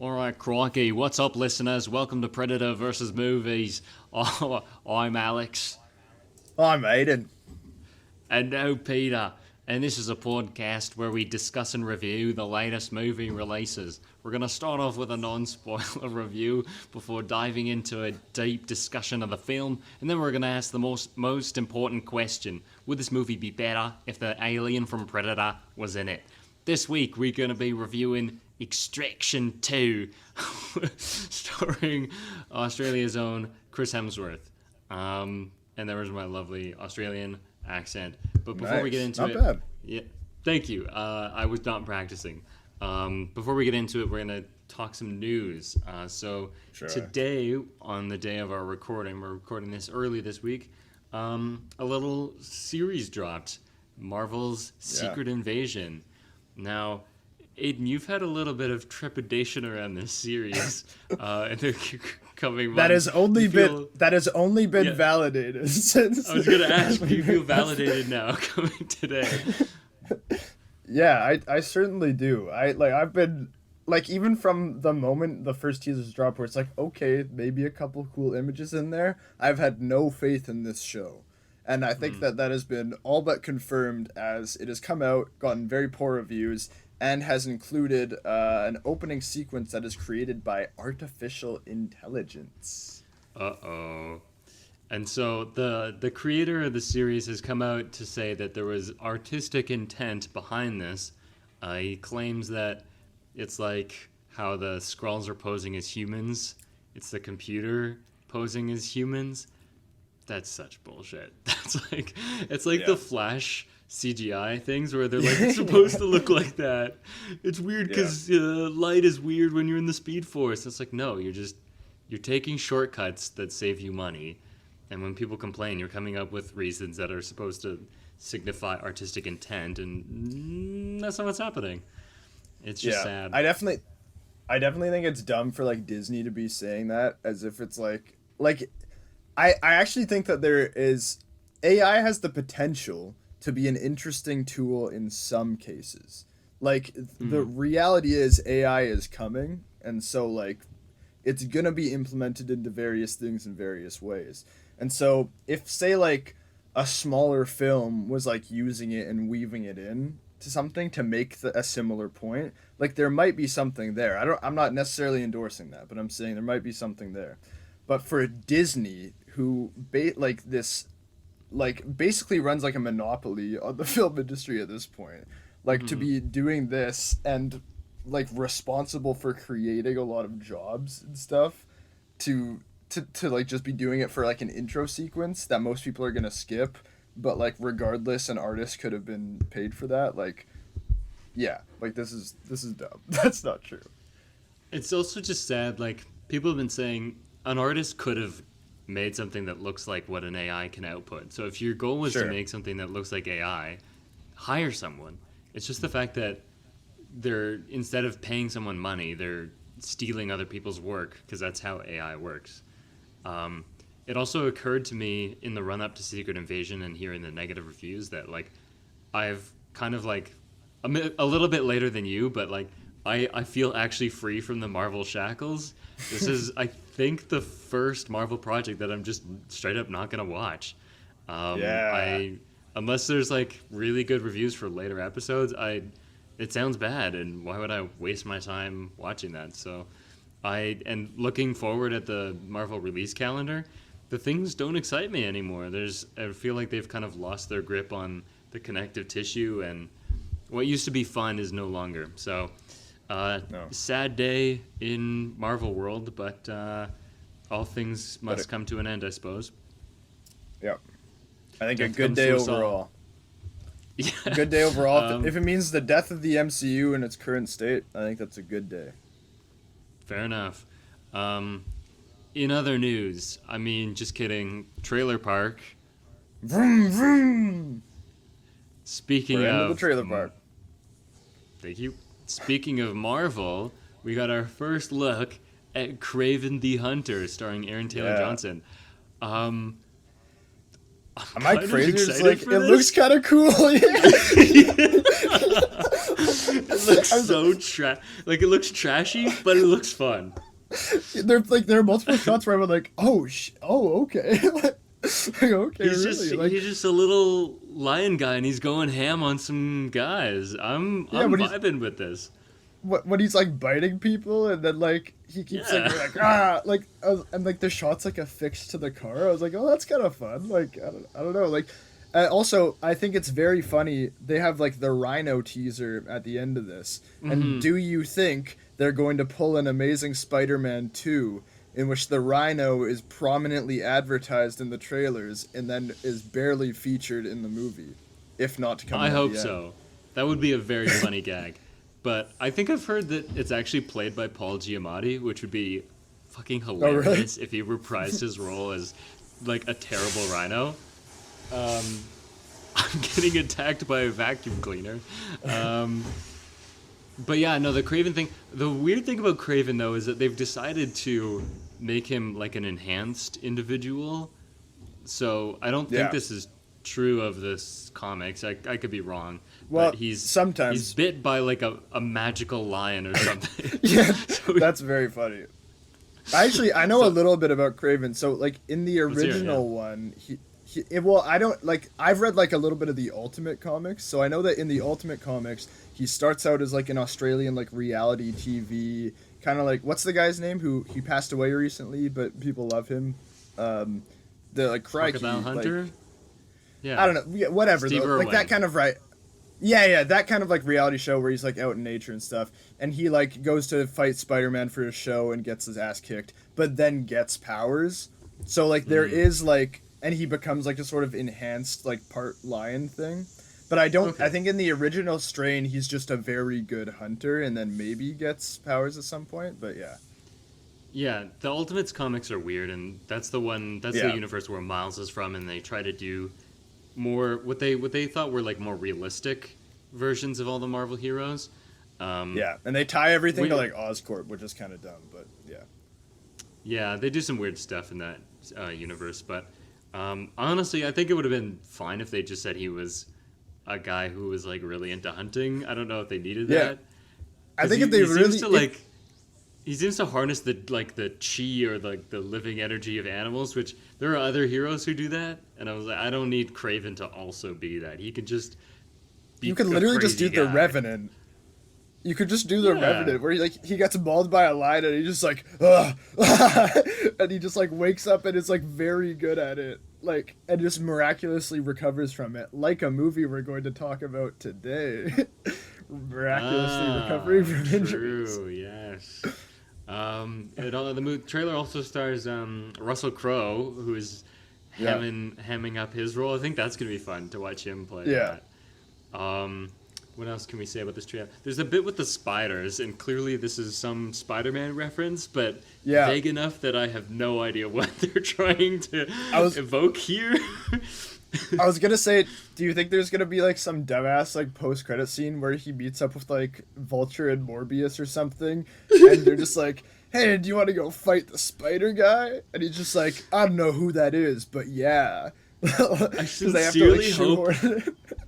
Alright, crikey. What's up, listeners? Welcome to Predator versus Movies. Oh, I'm Alex. I'm Aidan. And now Peter. And this is a podcast where we discuss and review the latest movie releases. We're going to start off with a non-spoiler review before diving into a deep discussion of the film. And then we're going to ask the most important question. Would this movie be better if the alien from Predator was in it? This week, we're going to be reviewing Extraction 2, starring Australia's own Chris Hemsworth. And there was my lovely Australian accent. But before we get into not it... bad. Yeah, thank you. I was not practicing. Before we get into it, we're going to talk some news. Sure. Today, on the day of our recording, we're recording this early this week, a little series dropped, Marvel's Secret Invasion. Now, Aidan, you've had a little bit of trepidation around this series in the coming months. That has only been validated since. I was going to ask, do you feel validated now coming today? Yeah, I certainly do. I've been even from the moment the first teasers dropped, where it's like, okay, maybe a couple cool images in there. I've had no faith in this show. And I think that has been all but confirmed, as it has come out, gotten very poor reviews, and has included an opening sequence that is created by artificial intelligence. Uh-oh. And so the creator of the series has come out to say that there was artistic intent behind this. He claims that it's like how the Skrulls are posing as humans. It's the computer posing as humans. That's such bullshit. It's like the Flash CGI things where they're like, it's supposed to look like that. It's weird because light is weird when you're in the Speed Force. It's like, no, you're taking shortcuts that save you money. And when people complain, you're coming up with reasons that are supposed to signify artistic intent, and that's not what's happening. It's just sad. I definitely think it's dumb for Disney to be saying that, as if it's like I actually think that AI has the potential to be an interesting tool in some cases. The reality is AI is coming, and so it's gonna be implemented into various things in various ways. And so if, say, a smaller film was using it and weaving it in to something to make a similar point, there might be something there. I'm not necessarily endorsing that, but I'm saying there might be something there. But for Disney, who basically runs like a monopoly on the film industry at this point, to be doing this and responsible for creating a lot of jobs and stuff, to just be doing it for an intro sequence that most people are gonna skip, but regardless, an artist could have been paid for that. This is dumb. That's not true. It's also just sad. People have been saying an artist could have made something that looks like what an AI can output. So if your goal was to make something that looks like AI, hire someone. It's just the fact that instead of paying someone money, they're stealing other people's work, because that's how AI works. It also occurred to me in the run-up to Secret Invasion and hearing the negative reviews that I've kind of a little bit later than you, but I feel actually free from the Marvel shackles. This is, I think, the first Marvel project that I'm just straight up not going to watch. Unless there's really good reviews for later episodes, it sounds bad, and why would I waste my time watching that? So and looking forward at the Marvel release calendar, the things don't excite me anymore. I feel like they've kind of lost their grip on the connective tissue, and what used to be fun is no longer. So sad day in Marvel world, but all things must come to an end, I suppose. Yep. I think a good day overall. Yeah. A good day overall. If it means the death of the MCU in its current state, I think that's a good day. Fair enough. In other news, just kidding. Trailer Park. Vroom, vroom. Speaking We're of into the trailer park. Thank you. Speaking of Marvel, we got our first look at Kraven the Hunter, starring Aaron Taylor Johnson. Am I crazy? It this. looks kind of cool. It looks so like it looks trashy, but it looks fun. There are multiple shots where I'm like, oh okay. Like, okay, He's really? just Like, he's just a little lion guy, and he's going ham on some guys. I'm vibing with this. when he's like biting people, and then like he keeps and like the shot's like affixed to the car. I was like, oh, that's kind of fun. Like, I don't know. Like, also, I think it's very funny. They have like the Rhino teaser at the end of this, and do you think they're going to pull an Amazing Spider-Man 2, in which the Rhino is prominently advertised in the trailers and then is barely featured in the movie, if not to come? I hope so. That would be a very funny gag. But I think I've heard that it's actually played by Paul Giamatti, which would be fucking hilarious if he reprised his role as like a terrible rhino. I'm getting attacked by a vacuum cleaner. But yeah, no, the Kraven thing. The weird thing about Kraven, though, is that they've decided to make him like an enhanced individual. So I don't think this is true of this comics. I could be wrong. Well, but he's bit by like a magical lion or something. Yeah, so that's very funny. I know a little bit about Kraven. So like in the original one, I've read like a little bit of the Ultimate comics, so I know that in the Ultimate comics he starts out as like an Australian like reality TV kind of like, what's the guy's name who he passed away recently but people love him, the like Crikey Hunter, like, yeah, I don't know, whatever though, like that kind of that kind of like reality show where he's like out in nature and stuff, and he like goes to fight Spider-Man for a show and gets his ass kicked, but then gets powers. So like there is like, and he becomes like a sort of enhanced like part lion thing. But I think in the original strain he's just a very good hunter and then maybe gets powers at some point, but yeah. Yeah, the Ultimates comics are weird, and that's the universe where Miles is from, and they try to do more what they thought were like more realistic versions of all the Marvel heroes. And they tie everything to like Oscorp, which is kind of dumb, but yeah. Yeah, they do some weird stuff in that universe, but honestly, I think it would have been fine if they just said he was a guy who was like really into hunting. I don't know if they needed that. I think if they really he seems to harness the chi or like the living energy of animals, which there are other heroes who do that. And I was like, I don't need Kraven to also be that. He could just be You could literally just do the Revenant. You could just do the Revenant where he gets mauled by a lion and he just like, ugh, and he just like wakes up and is like very good at it, like, and just miraculously recovers from it, like a movie we're going to talk about today. Miraculously recovering from injuries. True, yes. The trailer also stars Russell Crowe, who is hamming up his role. I think that's gonna be fun to watch him play. Yeah. That. What else can we say about this trailer? There's a bit with the spiders, and clearly this is some Spider-Man reference, but vague enough that I have no idea what they're trying to evoke here. I was gonna say, do you think there's gonna be like some dumbass like post-credit scene where he meets up with like Vulture and Morbius or something, and they're just like, hey, do you want to go fight the spider guy? And he's just like, I don't know who that is, but yeah. I sincerely hope.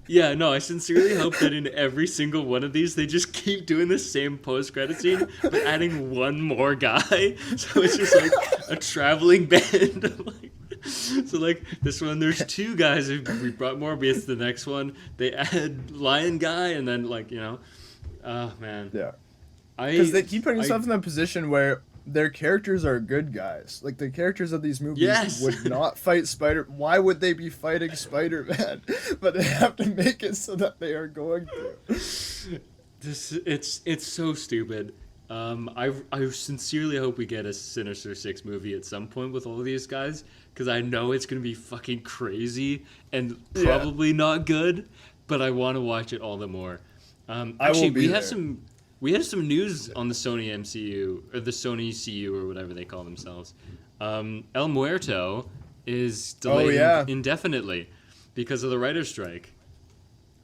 Yeah, no, I sincerely hope that in every single one of these, they just keep doing the same post-credit scene, but adding one more guy. So it's just like a traveling band of like. So like this one, there's two guys. We brought Morbius. The next one, they add Lion Guy, and then like oh man. Yeah. Because they keep putting themselves in that position where their characters are good guys. Like the characters of these movies would not fight Spider. Why would they be fighting Spider-Man? But they have to make it so that they are going to. It's so stupid. I sincerely hope we get a Sinister Six movie at some point with all of these guys, because I know it's gonna be fucking crazy and probably not good, but I want to watch it all the more. Actually, we have some news on the Sony MCU or the Sony CU or whatever they call themselves. El Muerto is delayed indefinitely because of the writer's strike.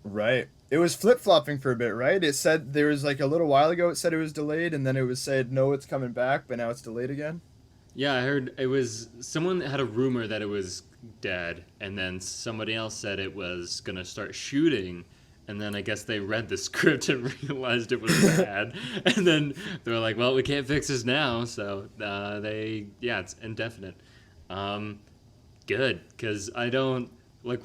Right. It was flip-flopping for a bit, right? It said there was like a little while ago it said it was delayed, and then it was said no, it's coming back, but now it's delayed again. Yeah, I heard it was someone had a rumor that it was dead, and then somebody else said it was gonna start shooting, and then I guess they read the script and realized it was bad, and then they were like, "Well, we can't fix this now," so it's indefinite. Good, because I don't like.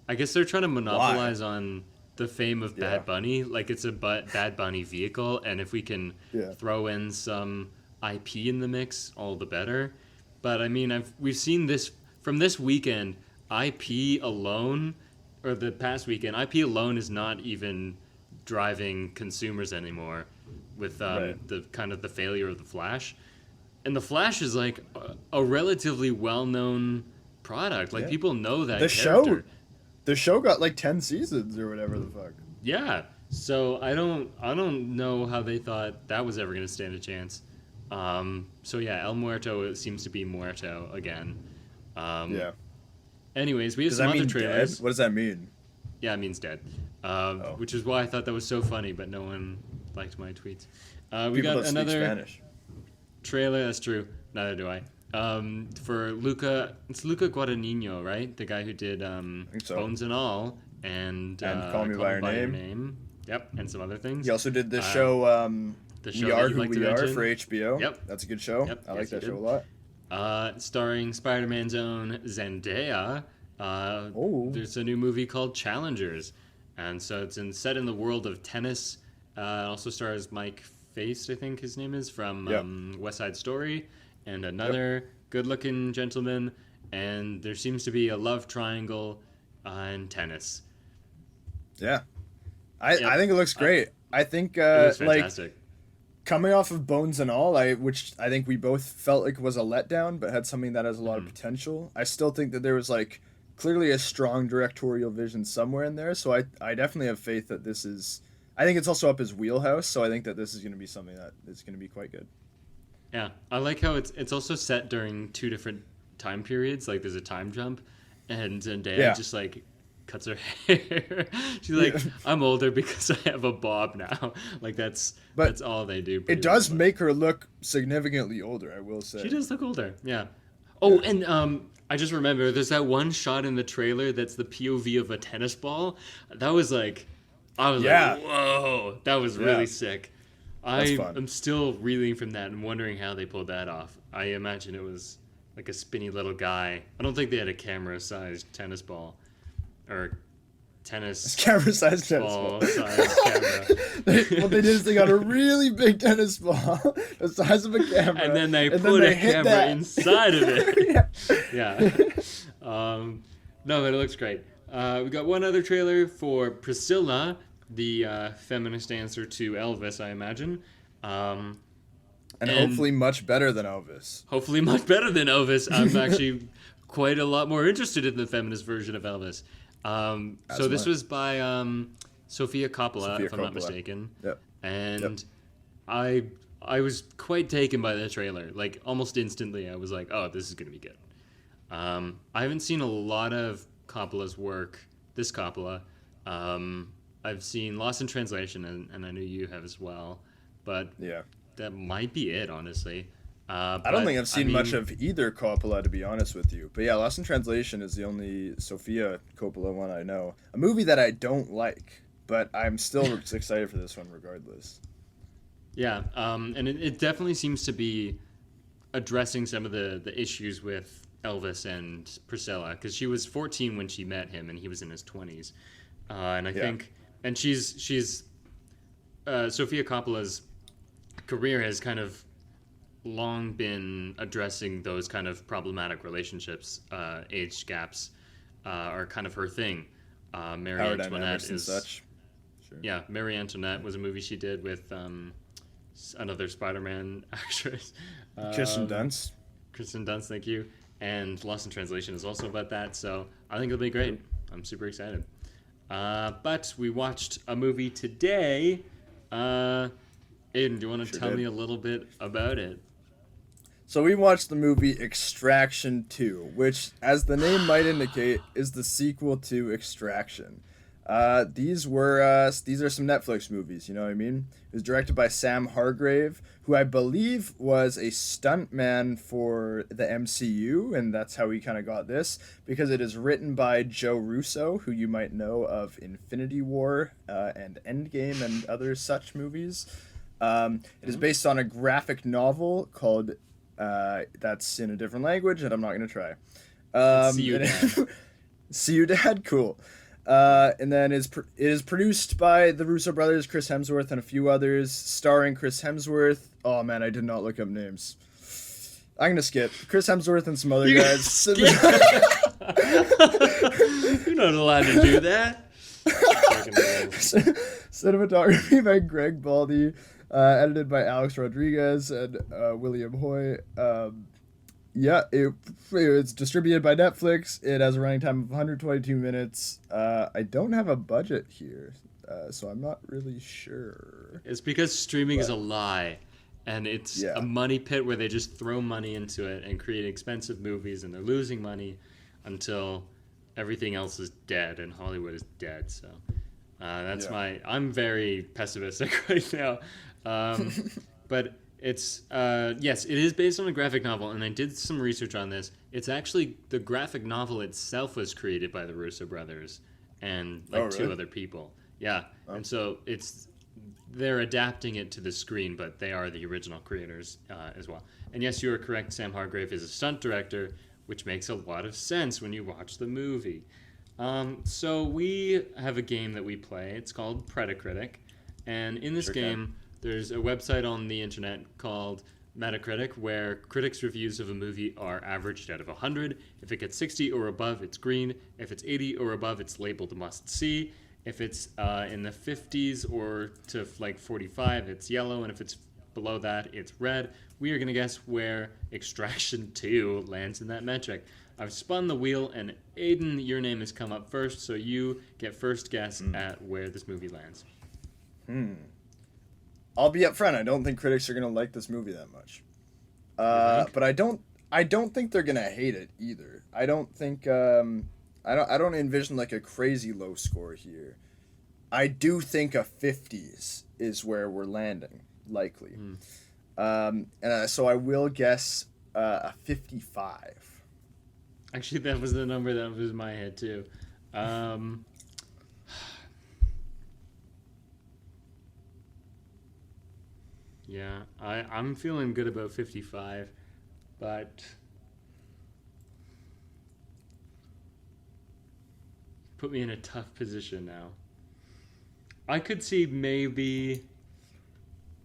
I guess they're trying to monopolize on the fame of Bad Bunny. Like it's a Bad Bunny vehicle, and if we can throw in some IP in the mix, all the better. But I mean, we've seen this from this weekend. IP alone, or the past weekend, IP alone is not even driving consumers anymore. With the kind of the failure of the Flash, and the Flash is like a relatively well-known product. Like people know that character. The show got like 10 seasons or whatever the fuck. Yeah. So I don't know how they thought that was ever going to stand a chance. So yeah, El Muerto seems to be Muerto again. Anyways, we have some other trailers. Dead? What does that mean? Yeah, it means dead. Which is why I thought that was so funny, but no one liked my tweets. We got another Spanish trailer. That's true. Neither do I. For Luca, it's Luca Guadagnino, right? The guy who did Bones and All and Call Me by Your Name. Yep, and some other things. He also did the show We Are Who We Are for HBO. Yep, that's a good show. Yep. I like that show a lot. Starring Spider-Man's own Zendaya. There's a new movie called Challengers, and so it's set in the world of tennis. Also stars Mike Faist, I think his name is, from West Side Story. And another good-looking gentleman, and there seems to be a love triangle in tennis. Yeah, I think it looks great. I think it looks fantastic. Coming off of Bones and All, which I think we both felt like was a letdown, but had something that has a lot of potential. I still think that there was like clearly a strong directorial vision somewhere in there. So I definitely have faith that this is. I think it's also up his wheelhouse. So I think that this is going to be something that is going to be quite good. Yeah, I like how it's also set during two different time periods. Like there's a time jump, and Zendaya just like cuts her hair. She's like, I'm older because I have a bob now. Like that's all they do. It does make her look significantly older, I will say. She does look older. Yeah. Oh, and I just remember there's that one shot in the trailer that's the POV of a tennis ball. That was like, I was like, whoa, that was really sick. I'm still reeling from that and wondering how they pulled that off. I imagine it was like a spinny little guy. I don't think they had a camera-sized tennis ball or camera-sized tennis ball. Camera. What they did is they got a really big tennis ball, the size of a camera, and then they put a camera inside of it. No, but it looks great. We got one other trailer for Priscilla, the feminist answer to Elvis, I imagine. And hopefully much better than Elvis. Hopefully much better than Elvis. I'm actually quite a lot more interested in the feminist version of Elvis. So this was by Sofia Coppola, if I'm not mistaken. Yep. And I was quite taken by the trailer. Like, almost instantly, I was like, oh, this is going to be good. I haven't seen a lot of Coppola's work, this Coppola. I've seen Lost in Translation, and I know you have as well. But that might be it, honestly. I don't think I've seen much of either Coppola, to be honest with you. But yeah, Lost in Translation is the only Sofia Coppola one I know. A movie that I don't like, but I'm still excited for this one regardless. Yeah, and it definitely seems to be addressing some of the issues with Elvis and Priscilla, because she was 14 when she met him, and he was in his 20s. And I think... And she's Sofia Coppola's career has kind of long been addressing those kind of problematic relationships. Age gaps are kind of her thing. Marie Antoinette is such. Sure. Yeah, Marie Antoinette was a movie she did with another Spider-Man actress. Kirsten Dunst. Kirsten Dunst, thank you. And Lost in Translation is also about that, so I think it'll be great. I'm super excited. But we watched a movie today. Aidan, do you want to tell me a little bit about it? So we watched the movie Extraction 2, which, as the name might indicate, is the sequel to Extraction. These are some Netflix movies. You know what I mean? It was directed by Sam Hargrave, who I believe was a stuntman for the MCU, and that's how he kind of got this because it is written by Joe Russo, who you might know of Infinity War and Endgame and other such movies. It is based on a graphic novel called that's in a different language that I'm not going to try. See you, Dad. See you, Dad. Cool. And then it is produced by the Russo brothers, Chris Hemsworth, and a few others, starring Chris Hemsworth. Oh man, I did not look up names. I'm gonna skip Chris Hemsworth and some other guys. You're not allowed to do that. Cinematography by Greg Baldy, edited by Alex Rodriguez and William Hoy. It's distributed by Netflix. It has a running time of 122 minutes. I don't have a budget here, so I'm not really sure. It's because streaming is a lie, and it's a money pit where they just throw money into it and create expensive movies, and they're losing money until everything else is dead, and Hollywood is dead. So I'm very pessimistic right now. But it's yes, it is based on a graphic novel, and I did some research on this. It's actually the graphic novel itself was created by the Russo brothers and two other people. Yeah, and so they're adapting it to the screen, but they are the original creators as well. And yes, you are correct. Sam Hargrave is a stunt director, which makes a lot of sense when you watch the movie. So we have a game that we play. It's called Predacritic, and in this game, there's a website on the internet called Metacritic where critics' reviews of a movie are averaged out of 100. If it gets 60 or above, it's green. If it's 80 or above, it's labeled must see. If it's in the 50s or to like 45, it's yellow. And if it's below that, it's red. We are going to guess where Extraction 2 lands in that metric. I've spun the wheel, and Aidan, your name has come up first, so you get first guess at where this movie lands. I'll be up front. I don't think critics are gonna like this movie that much. But I don't think they're gonna hate it either. I don't think I don't envision like a crazy low score here. I do think a 50s is where we're landing, likely. So I will guess a 55. Actually, that was the number that was in my head too. Yeah, I'm feeling good about 55, but put me in a tough position now. I could see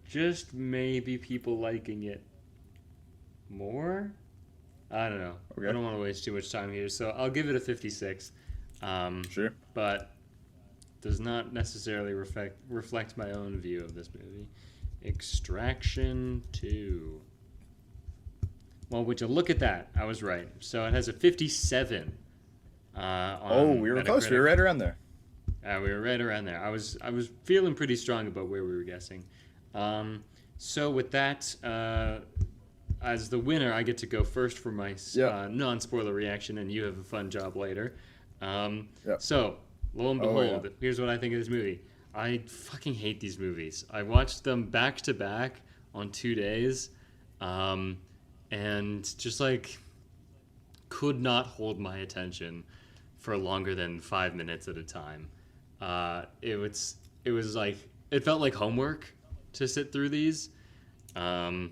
just maybe people liking it more. I don't know. Okay. I don't want to waste too much time here, so I'll give it a 56. Sure. But does not necessarily reflect my own view of this movie. Extraction 2. Well, would you look at that? I was right. So it has a 57. We were close. We were right around there. We were right around there. I was feeling pretty strong about where we were guessing. So with that, as the winner, I get to go first for my non-spoiler reaction, and you have a fun job later. So, lo and behold, here's what I think of this movie. I fucking hate these movies. I watched them back to back on 2 days, and just like could not hold my attention for longer than 5 minutes at a time. It was like it felt like homework to sit through these. I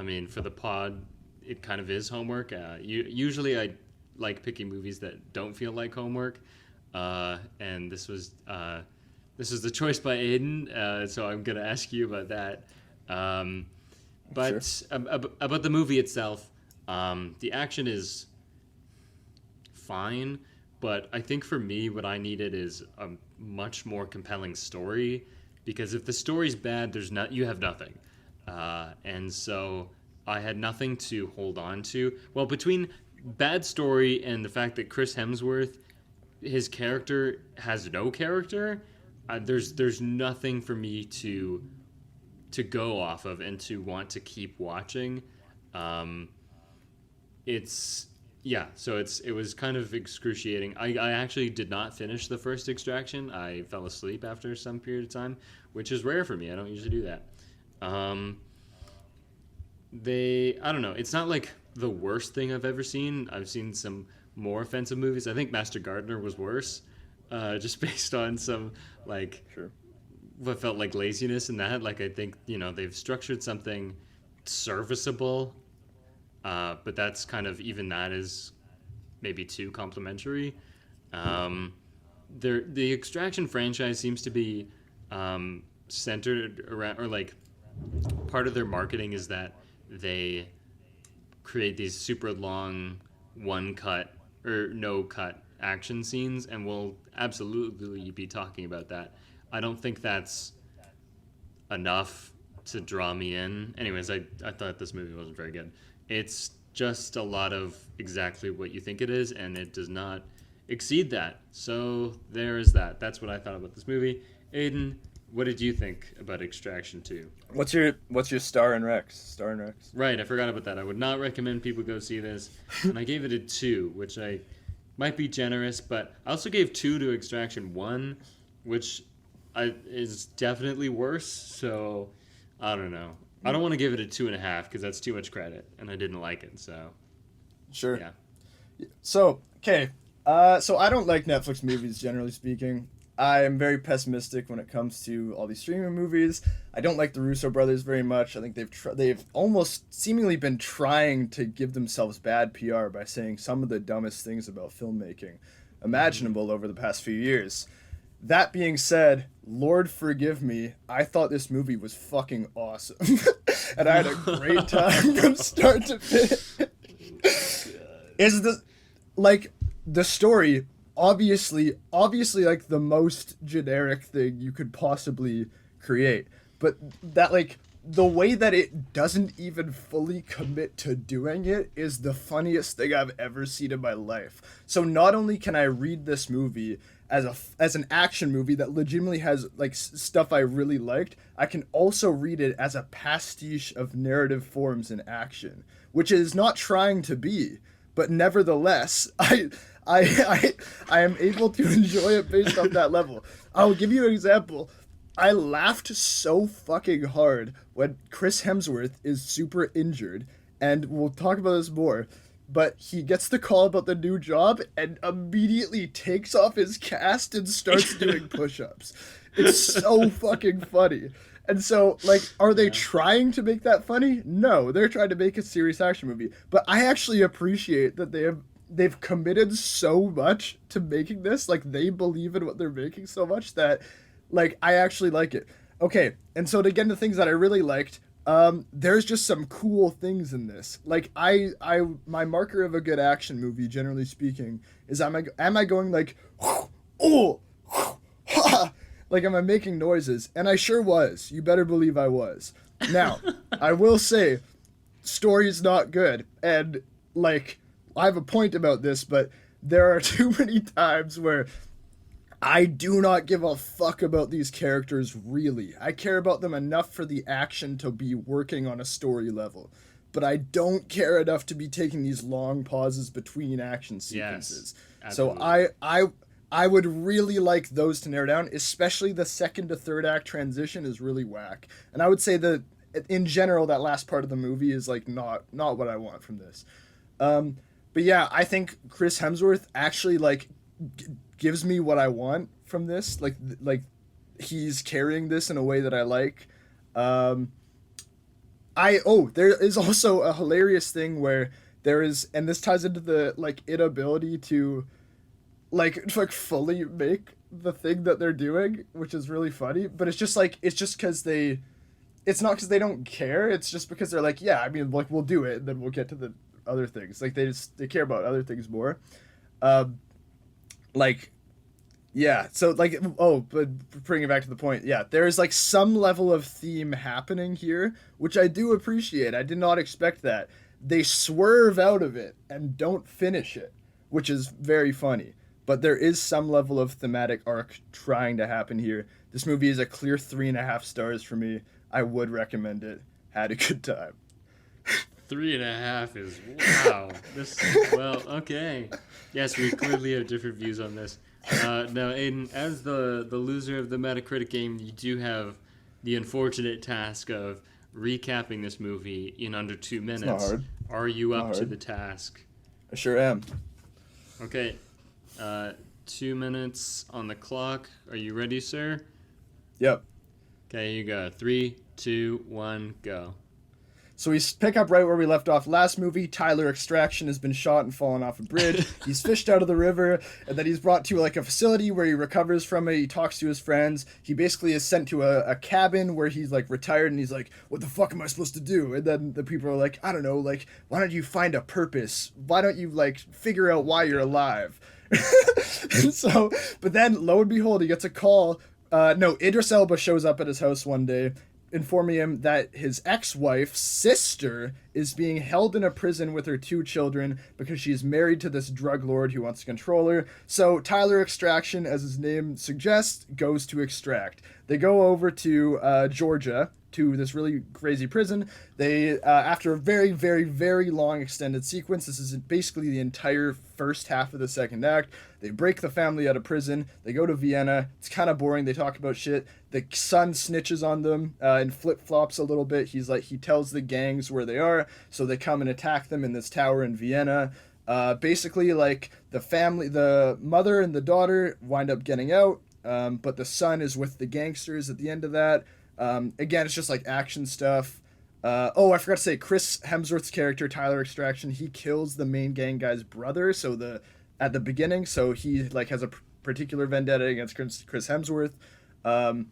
mean, for the pod, it kind of is homework. Usually, I like picking movies that don't feel like homework, and this was the choice by Aidan, so I'm going to ask you about that. About the movie itself, the action is fine, but I think for me, what I needed is a much more compelling story, because if the story's bad, you have nothing. And so I had nothing to hold on to. Well, between bad story and the fact that Chris Hemsworth, his character has no character, there's nothing for me to go off of and to want to keep watching. It's Yeah, so it was kind of excruciating. I actually did not finish the first Extraction. I fell asleep after some period of time, which is rare for me. I don't usually do that. Um, I don't know. It's not like the worst thing I've ever seen. I've seen some more offensive movies. I think Master Gardener was worse, just based on some like Sure. what felt like laziness in that. Like I think they've structured something serviceable, but that's kind of even that is maybe too complimentary. Um, the Extraction franchise seems to be centered around, or like part of their marketing is that they create these super long one cut or no cut action scenes, and we'll absolutely be talking about that. I don't think that's enough to draw me in. Anyways, I thought this movie wasn't very good. It's just a lot of exactly what you think it is, and it does not exceed that. So there is that. That's what I thought about this movie. Aidan, what did you think about Extraction 2? What's your star and Rex? Star and Rex. Right, I forgot about that. I would not recommend people go see this. And I gave it a 2, which I might be generous, but I also gave 2 to Extraction 1, which is definitely worse. So I don't know. I don't want to give it a 2.5 because that's too much credit, and I didn't like it. So Sure. yeah. So, okay. So I don't like Netflix movies, generally speaking. I am very pessimistic when it comes to all these streaming movies. I don't like the Russo brothers very much. I think they've almost seemingly been trying to give themselves bad PR by saying some of the dumbest things about filmmaking imaginable over the past few years. That being said, Lord forgive me, I thought this movie was fucking awesome. And I had a great time from start to finish. Is the story obviously like the most generic thing you could possibly create, but that like the way that it doesn't even fully commit to doing it is the funniest thing I've ever seen in my life. So not only can I read this movie as an action movie that legitimately has like stuff I really liked, I can also read it as a pastiche of narrative forms in action, which it is not trying to be, but nevertheless, I am able to enjoy it based on that level. I'll give you an example. I laughed so fucking hard when Chris Hemsworth is super injured, and we'll talk about this more, but he gets the call about the new job and immediately takes off his cast and starts doing push-ups. It's so fucking funny. And so, like, are they trying to make that funny? No, they're trying to make a serious action movie. But I actually appreciate that they've committed so much to making this. Like, they believe in what they're making so much that, like, I actually like it. Okay, and so to get into things that I really liked, there's just some cool things in this. Like, my marker of a good action movie, generally speaking, is am I going like, oh, ha, like, am I making noises? And I sure was. You better believe I was. Now, I will say, story's not good. And, like, I have a point about this, but there are too many times where I do not give a fuck about these characters, really. I care about them enough for the action to be working on a story level. But I don't care enough to be taking these long pauses between action sequences. Yes, so I would really like those to narrow down, especially the second to third act transition is really whack. And I would say that in general, that last part of the movie is like not what I want from this. But yeah, I think Chris Hemsworth actually like gives me what I want from this. Like he's carrying this in a way that I like. There is also a hilarious thing where there is, and this ties into the like inability to like fully make the thing that they're doing, which is really funny. But it's just because it's not because they don't care. It's just because they're like, yeah, I mean, like, we'll do it, and then we'll get to the other things. Like, they care about other things more. Like, yeah. So like, but bringing it back to the point, yeah, there is like some level of theme happening here, which I do appreciate. I did not expect that. They swerve out of it and don't finish it, which is very funny. But there is some level of thematic arc trying to happen here. This movie is a clear 3.5 stars for me. I would recommend it. Had a good time. 3.5 is wow. Okay. Yes, we clearly have different views on this. Now, Aidan, as the loser of the Metacritic game, you do have the unfortunate task of recapping this movie in under 2 minutes. It's not hard. Are you up Not to hard. the task? I sure am. Okay. 2 minutes on the clock. Are you ready, sir? Yep. Okay, you go. 3, 2, 1, go. So we pick up right where we left off last movie. Tyler Extraction has been shot and fallen off a bridge. He's fished out of the river, and then he's brought to like a facility where he recovers from it. He talks to his friends. He basically is sent to a cabin where he's like retired, and he's like, "What the fuck am I supposed to do?" And then the people are like, "I don't know. Like, why don't you find a purpose? Why don't you like figure out why you're alive?" And so, but then lo and behold, he gets a call. Idris Elba shows up at his house one day, informing him that his ex-wife's sister is being held in a prison with her 2 children because she's married to this drug lord who wants to control her. So Tyler Extraction, as his name suggests, goes to extract. They go over to Georgia, to this really crazy prison. They, after a very, very, very long extended sequence, this is basically the entire first half of the second act, they break the family out of prison. They go to Vienna. It's kind of boring. They talk about shit. The son snitches on them and flip-flops a little bit. He tells the gangs where they are, so they come and attack them in this tower in Vienna. Basically, like, the mother and the daughter wind up getting out, but the son is with the gangsters at the end of that. Again, it's just like action stuff. I forgot to say, Chris Hemsworth's character, Tyler Extraction, he kills the main gang guy's brother. At the beginning, so he like has a particular vendetta against Chris Hemsworth. And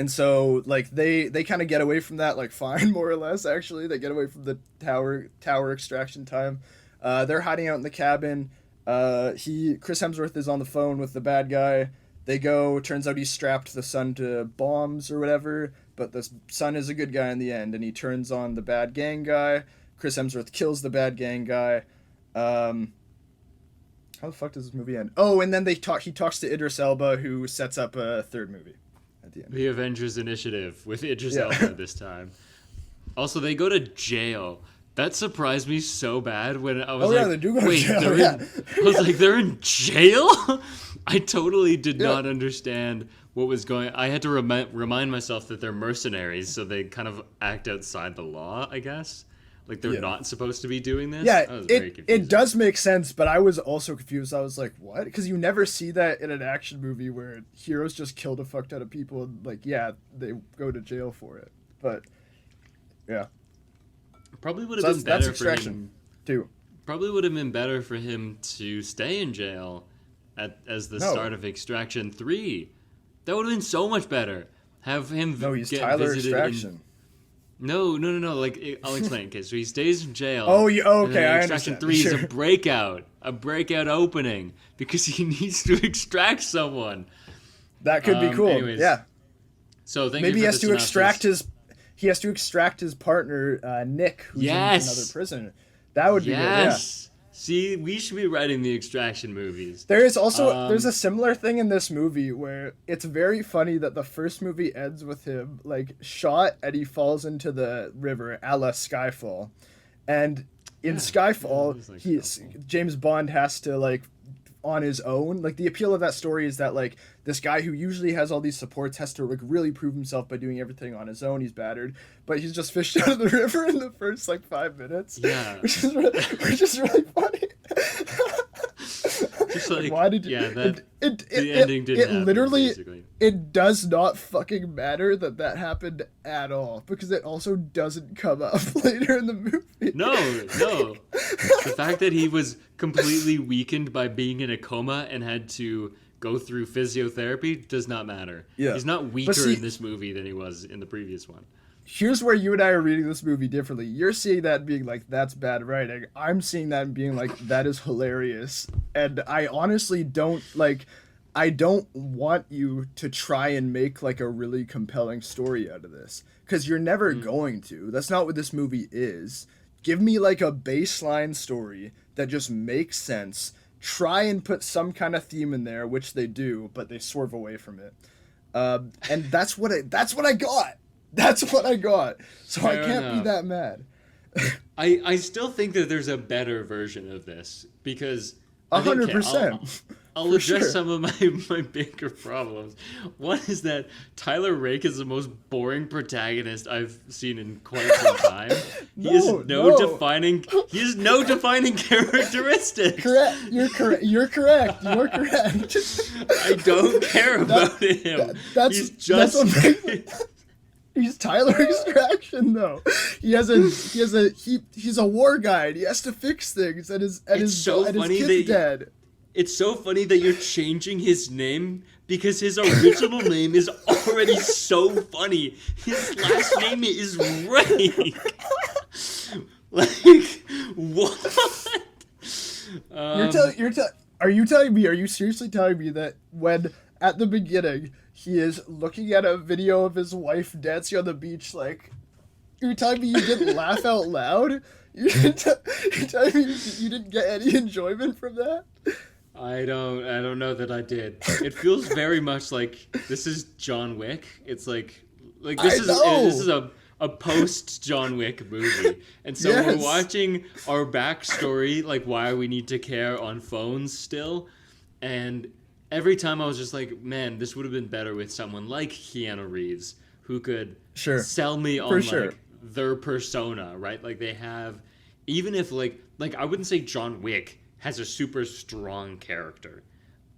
so like they kind of get away from that, like fine, more or less. Actually, they get away from the tower extraction time. They're hiding out in the cabin. Chris Hemsworth is on the phone with the bad guy. They go, turns out he strapped the son to bombs or whatever, but the son is a good guy in the end, and he turns on the bad gang guy. Chris Hemsworth kills the bad gang guy. How the fuck does this movie end? Oh, and then he talks to Idris Elba, who sets up a third movie at the end. The Avengers Initiative with Idris Elba this time. Also, they go to jail. That surprised me so bad when I was they do go to jail. I was like, they're in jail? I totally did not understand what was going on. I had to remind myself that they're mercenaries, so they kind of act outside the law, I guess. Like, they're not supposed to be doing this? Yeah, I was very confused. It does make sense, but I was also confused. I was like, what? Because you never see that in an action movie where heroes just kill the fuck out of people and, like, they go to jail for it. But, yeah. Probably would have been better for him. Too. Probably would have been better for him to stay in jail as the start of Extraction 3. That would have been so much better. Have him he's get Tyler visited Extraction. No. Like, I'll explain. Okay, so he stays in jail. Okay, I Extraction understand. 3 is a breakout opening because he needs to extract someone. That could be cool. Anyways, yeah. So maybe he has to extract his partner Nick, who's in another prison. That would be good. Yeah. See, we should be writing the Extraction movies. There is also there's a similar thing in this movie where it's very funny that the first movie ends with him like shot and he falls into the river, a la Skyfall, and in Skyfall, James Bond has to like on his own. Like the appeal of that story is that like this guy who usually has all these supports has to like really prove himself by doing everything on his own. He's battered, but he's just fished out of the river in the first like 5 minutes. Yeah, which is really funny. Just like, why did the ending didn't happen, literally basically. It does not fucking matter that happened at all because it also doesn't come up later in the movie. No. The fact that he was completely weakened by being in a coma and had to go through physiotherapy does not matter. Yeah. He's not weaker in this movie than he was in the previous one. Here's where you and I are reading this movie differently. You're seeing that and being like, that's bad writing. I'm seeing that and being like, that is hilarious. And I honestly don't want you to try and make like a really compelling story out of this. Because you're never going to. That's not what this movie is. Give me like a baseline story that just makes sense. Try and put some kind of theme in there, which they do, but they swerve away from it. And that's what I got. That's what I got. So I can't be that mad. I still think that there's a better version of this because I think 100%. I'll For address sure. some of my bigger problems. One is that Tyler Rake is the most boring protagonist I've seen in quite some time. No, no. He has no defining characteristics. Correct. You're correct. You're correct. You're correct. I don't care about him. He's that's just what he's Tyler Extraction though. He's a war guy. He has to fix things and his kid's dead. It's so funny that you're changing his name because his original name is already so funny. His last name is Ray. Like what? Are you seriously telling me that when at the beginning he is looking at a video of his wife dancing on the beach, like you're telling me you didn't laugh out loud? You're telling me you didn't get any enjoyment from that? I don't know that I did. It feels very much like this is John Wick. It's like this is a post John Wick movie. And so Yes. we're watching our backstory, like why we need to care on phones still. And every time I was just like, man, this would have been better with someone like Keanu Reeves who could Sure. sell me on For like sure. their persona, right? Like they have, even if like I wouldn't say John Wick has a super strong character.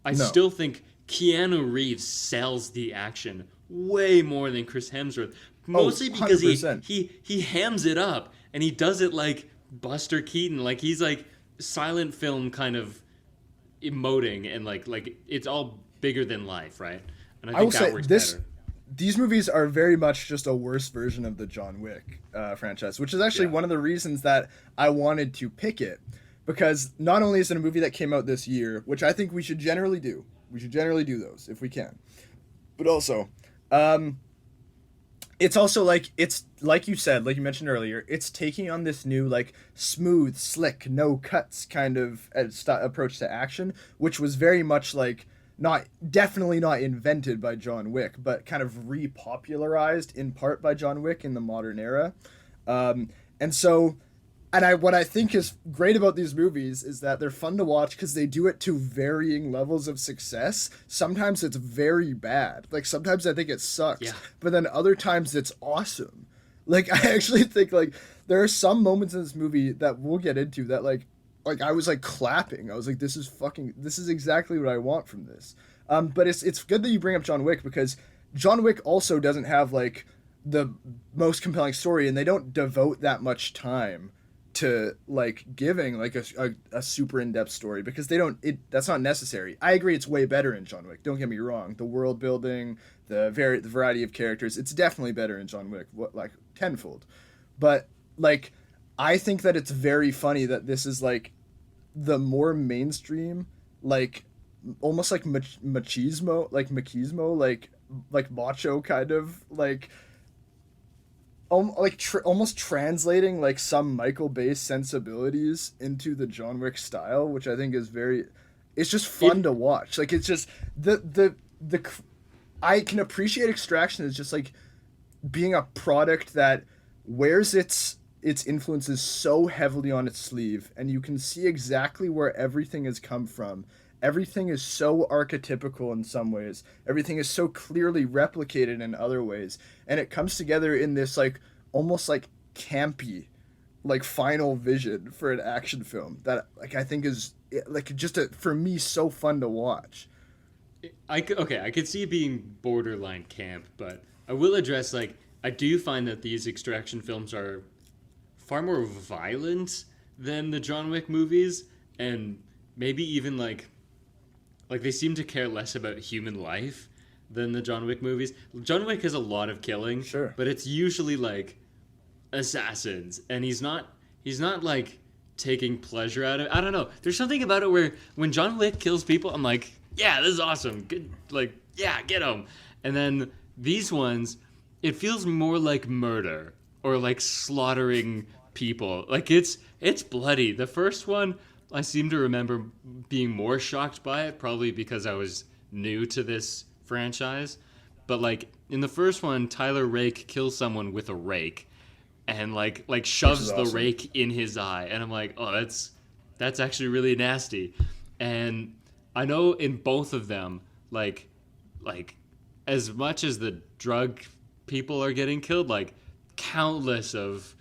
I No. still think Keanu Reeves sells the action way more than Chris Hemsworth. Mostly because 100%. he hams it up and he does it like Buster Keaton. Like he's like silent film kind of emoting and like it's all bigger than life, right? And I I will think that say works this. better. These movies are very much just a worse version of the John Wick franchise, which is actually Yeah. one of the reasons that I wanted to pick it. Because not only is it a movie that came out this year, which I think we should generally do. We should generally do those if we can. But also, it's also like it's like you said, like you mentioned earlier, it's taking on this new like smooth, slick, no cuts kind of approach to action, which was very much like definitely not invented by John Wick, but kind of repopularized in part by John Wick in the modern era. And so what I think is great about these movies is that they're fun to watch because they do it to varying levels of success. Sometimes it's very bad. Like sometimes I think it sucks, Yeah. but then other times it's awesome. Like I actually think like there are some moments in this movie that we'll get into that like I was like clapping. I was like, this is exactly what I want from this. But it's good that you bring up John Wick because John Wick also doesn't have like the most compelling story, and they don't devote that much time to like giving like a super in-depth story because that's not necessary. I agree it's way better in John Wick, don't get me wrong. The world building, the variety of characters, it's definitely better in John Wick, like tenfold. But like I think that it's very funny that this is like the more mainstream, like almost like machismo, like macho kind of like almost translating like some Michael Bay sensibilities into the John Wick style, which I think is it's just fun to watch. Like it's just the I can appreciate Extraction as just like being a product that wears its influences so heavily on its sleeve, and you can see exactly where everything has come from. Everything is so archetypical in some ways. Everything is so clearly replicated in other ways. And it comes together in this like almost like campy like final vision for an action film that like I think is like just for me so fun to watch. I could see it being borderline camp, but I will address like I do find that these Extraction films are far more violent than the John Wick movies, and maybe even like they seem to care less about human life than the John Wick movies. John Wick has a lot of killing, Sure, but it's usually like assassins, and he's not like taking pleasure out of it. I don't know. There's something about it where when John Wick kills people, I'm like, yeah, this is awesome. Good, like, yeah, get him. And then these ones, it feels more like murder or like slaughtering people. Like it's bloody. The first one, I seem to remember being more shocked by it, probably because I was new to this franchise. But like in the first one, Tyler Rake kills someone with a rake, and like shoves the awesome. rake in his eye, and I'm like, oh, that's actually really nasty. And I know in both of them, like as much as the drug people are getting killed, like countless of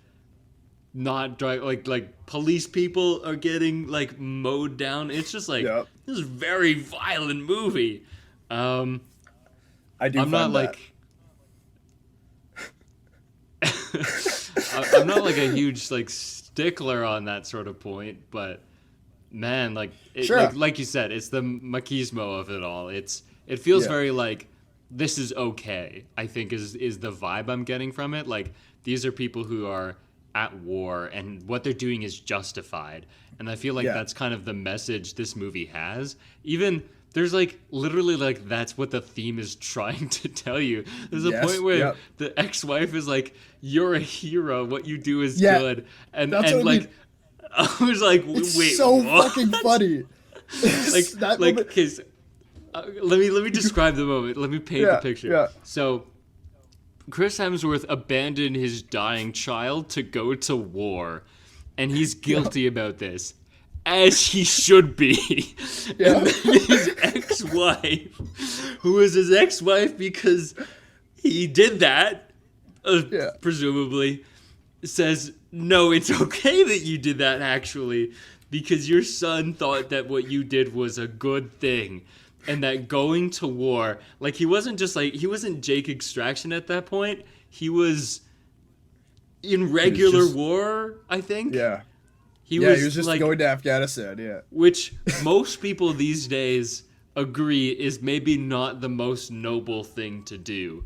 not drug like police people are getting like mowed down. It's just like Yep. this is a very violent movie. Um, I do I'm not find that. like I'm not like a huge like stickler on that sort of point, but man, like Sure. like you said, it's the machismo of it all. It feels Yeah. very like this is okay. I think is the vibe I'm getting from it. Like these are people who are at war, and what they're doing is justified. And I feel like Yeah. that's kind of the message this movie has. Even there's like literally like that's what the theme is trying to tell you. There's a Yes, point where yep. the ex-wife is like, "You're a hero. What you do is Yeah, good." And that's and what I like mean. I was like, It's "Wait, so what?" fucking funny. like that like moment. because let me describe the moment. Let me paint the Yeah, picture. yeah. So Chris Hemsworth abandoned his dying child to go to war, and he's guilty about this, as he should be. Yeah. And then his ex-wife, who is his ex-wife because he did that, Yeah. presumably, says, no, it's okay that you did that, actually, because your son thought that what you did was a good thing. And that going to war, like he wasn't Jake Extraction at that point. He was in regular just- war, I think. Yeah. He He was just like, going to Afghanistan. Yeah. which most people these days agree is maybe not the most noble thing to do.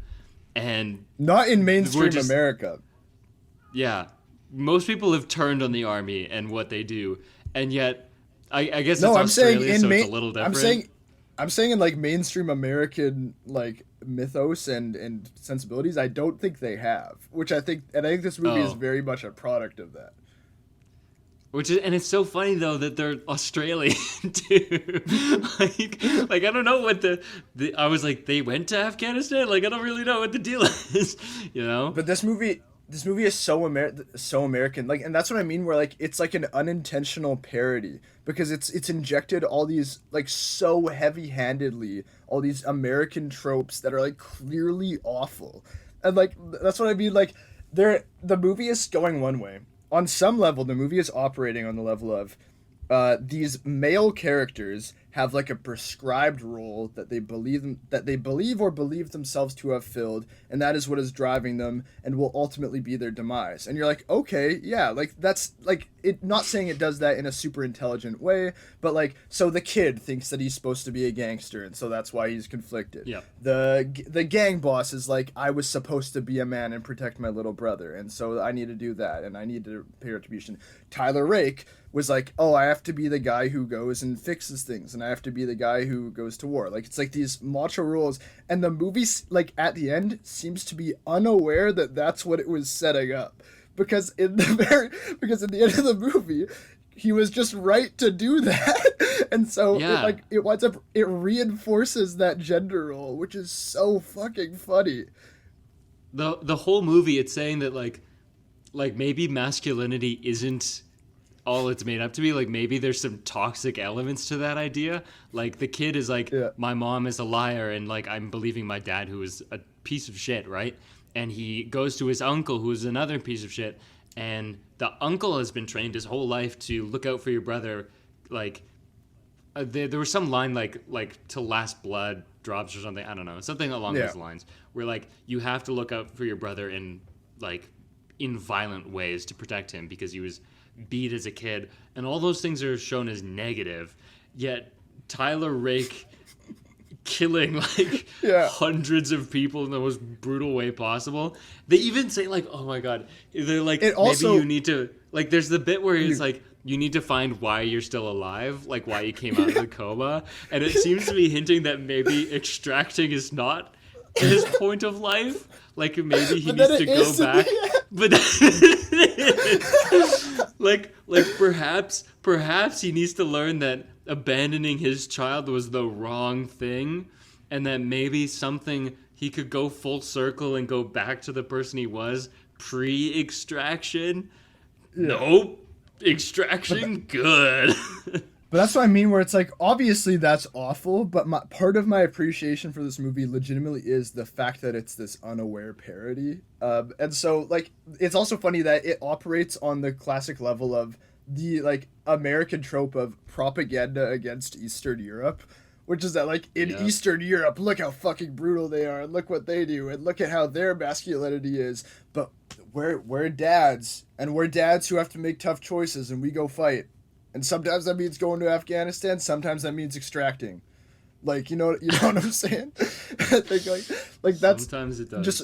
And Not in mainstream just- America. yeah, most people have turned on the army and what they do, and yet I guess No, it's I'm saying Australia, in so it's a little different. I'm saying in like mainstream American like mythos and sensibilities, I don't think they have. Which I think this movie is Oh. very much a product of that. And it's so funny though that they're Australian too. like I don't know what I was like, they went to Afghanistan. Like I don't really know what the deal is, you know. But this movie is so American, like, and that's what I mean. Where like it's like an unintentional parody because it's injected all these like so heavy-handedly all these American tropes that are like clearly awful, and like that's what I mean. Like the movie is going one way. On some level, the movie is operating on the level of these male characters have like a prescribed role that they believe or believe themselves to have filled, and that is what is driving them and will ultimately be their demise. And you're like, okay, yeah, like that's like it. Not saying it does that in a super intelligent way, but like, so the kid thinks that he's supposed to be a gangster, and so that's why he's conflicted. Yeah. The gang boss is like, I was supposed to be a man and protect my little brother, and so I need to do that, and I need to pay retribution. Tyler Rake was like, oh, I have to be the guy who goes and fixes things, and I have to be the guy who goes to war. Like, it's like these macho rules, and the movie, like, at the end, seems to be unaware that that's what it was setting up. Because in the end of the movie, he was just right to do that. And so, Yeah. it reinforces that gender role, which is so fucking funny. The whole movie, it's saying that like maybe masculinity isn't all it's made up to be. Like maybe there's some toxic elements to that idea. Like the kid is like, Yeah. my mom is a liar, and like I'm believing my dad, who is a piece of shit, right? And he goes to his uncle, who is another piece of shit, and the uncle has been trained his whole life to look out for your brother. Like there was some line like till last blood drops or something. I don't know, something along Yeah. those lines, where like you have to look out for your brother in violent ways to protect him because he was beat as a kid, and all those things are shown as negative. Yet Tyler Rake killing like Yeah. hundreds of people in the most brutal way possible. They even say like, oh my god, they're like, It also- maybe you need to like. There's the bit where it's like, you need to find why you're still alive, like why you came out of the coma, and it seems to be hinting that maybe extracting is not his point of life. Like maybe he But needs then to it go is to back, be- but like perhaps he needs to learn that abandoning his child was the wrong thing, and that maybe something he could go full circle and go back to the person he was pre-extraction, Yeah. nope. Extraction, good. But that's what I mean, where it's like, obviously that's awful, but part of my appreciation for this movie legitimately is the fact that it's this unaware parody. And so, like, it's also funny that it operates on the classic level of the, like, American trope of propaganda against Eastern Europe, which is that, like, in Yeah. Eastern Europe, look how fucking brutal they are, and look what they do, and look at how their masculinity is. But we're dads, and we're dads who have to make tough choices, and we go fight. And sometimes that means going to Afghanistan. Sometimes that means extracting. Like, you know what I'm saying? I think like that's Sometimes it does.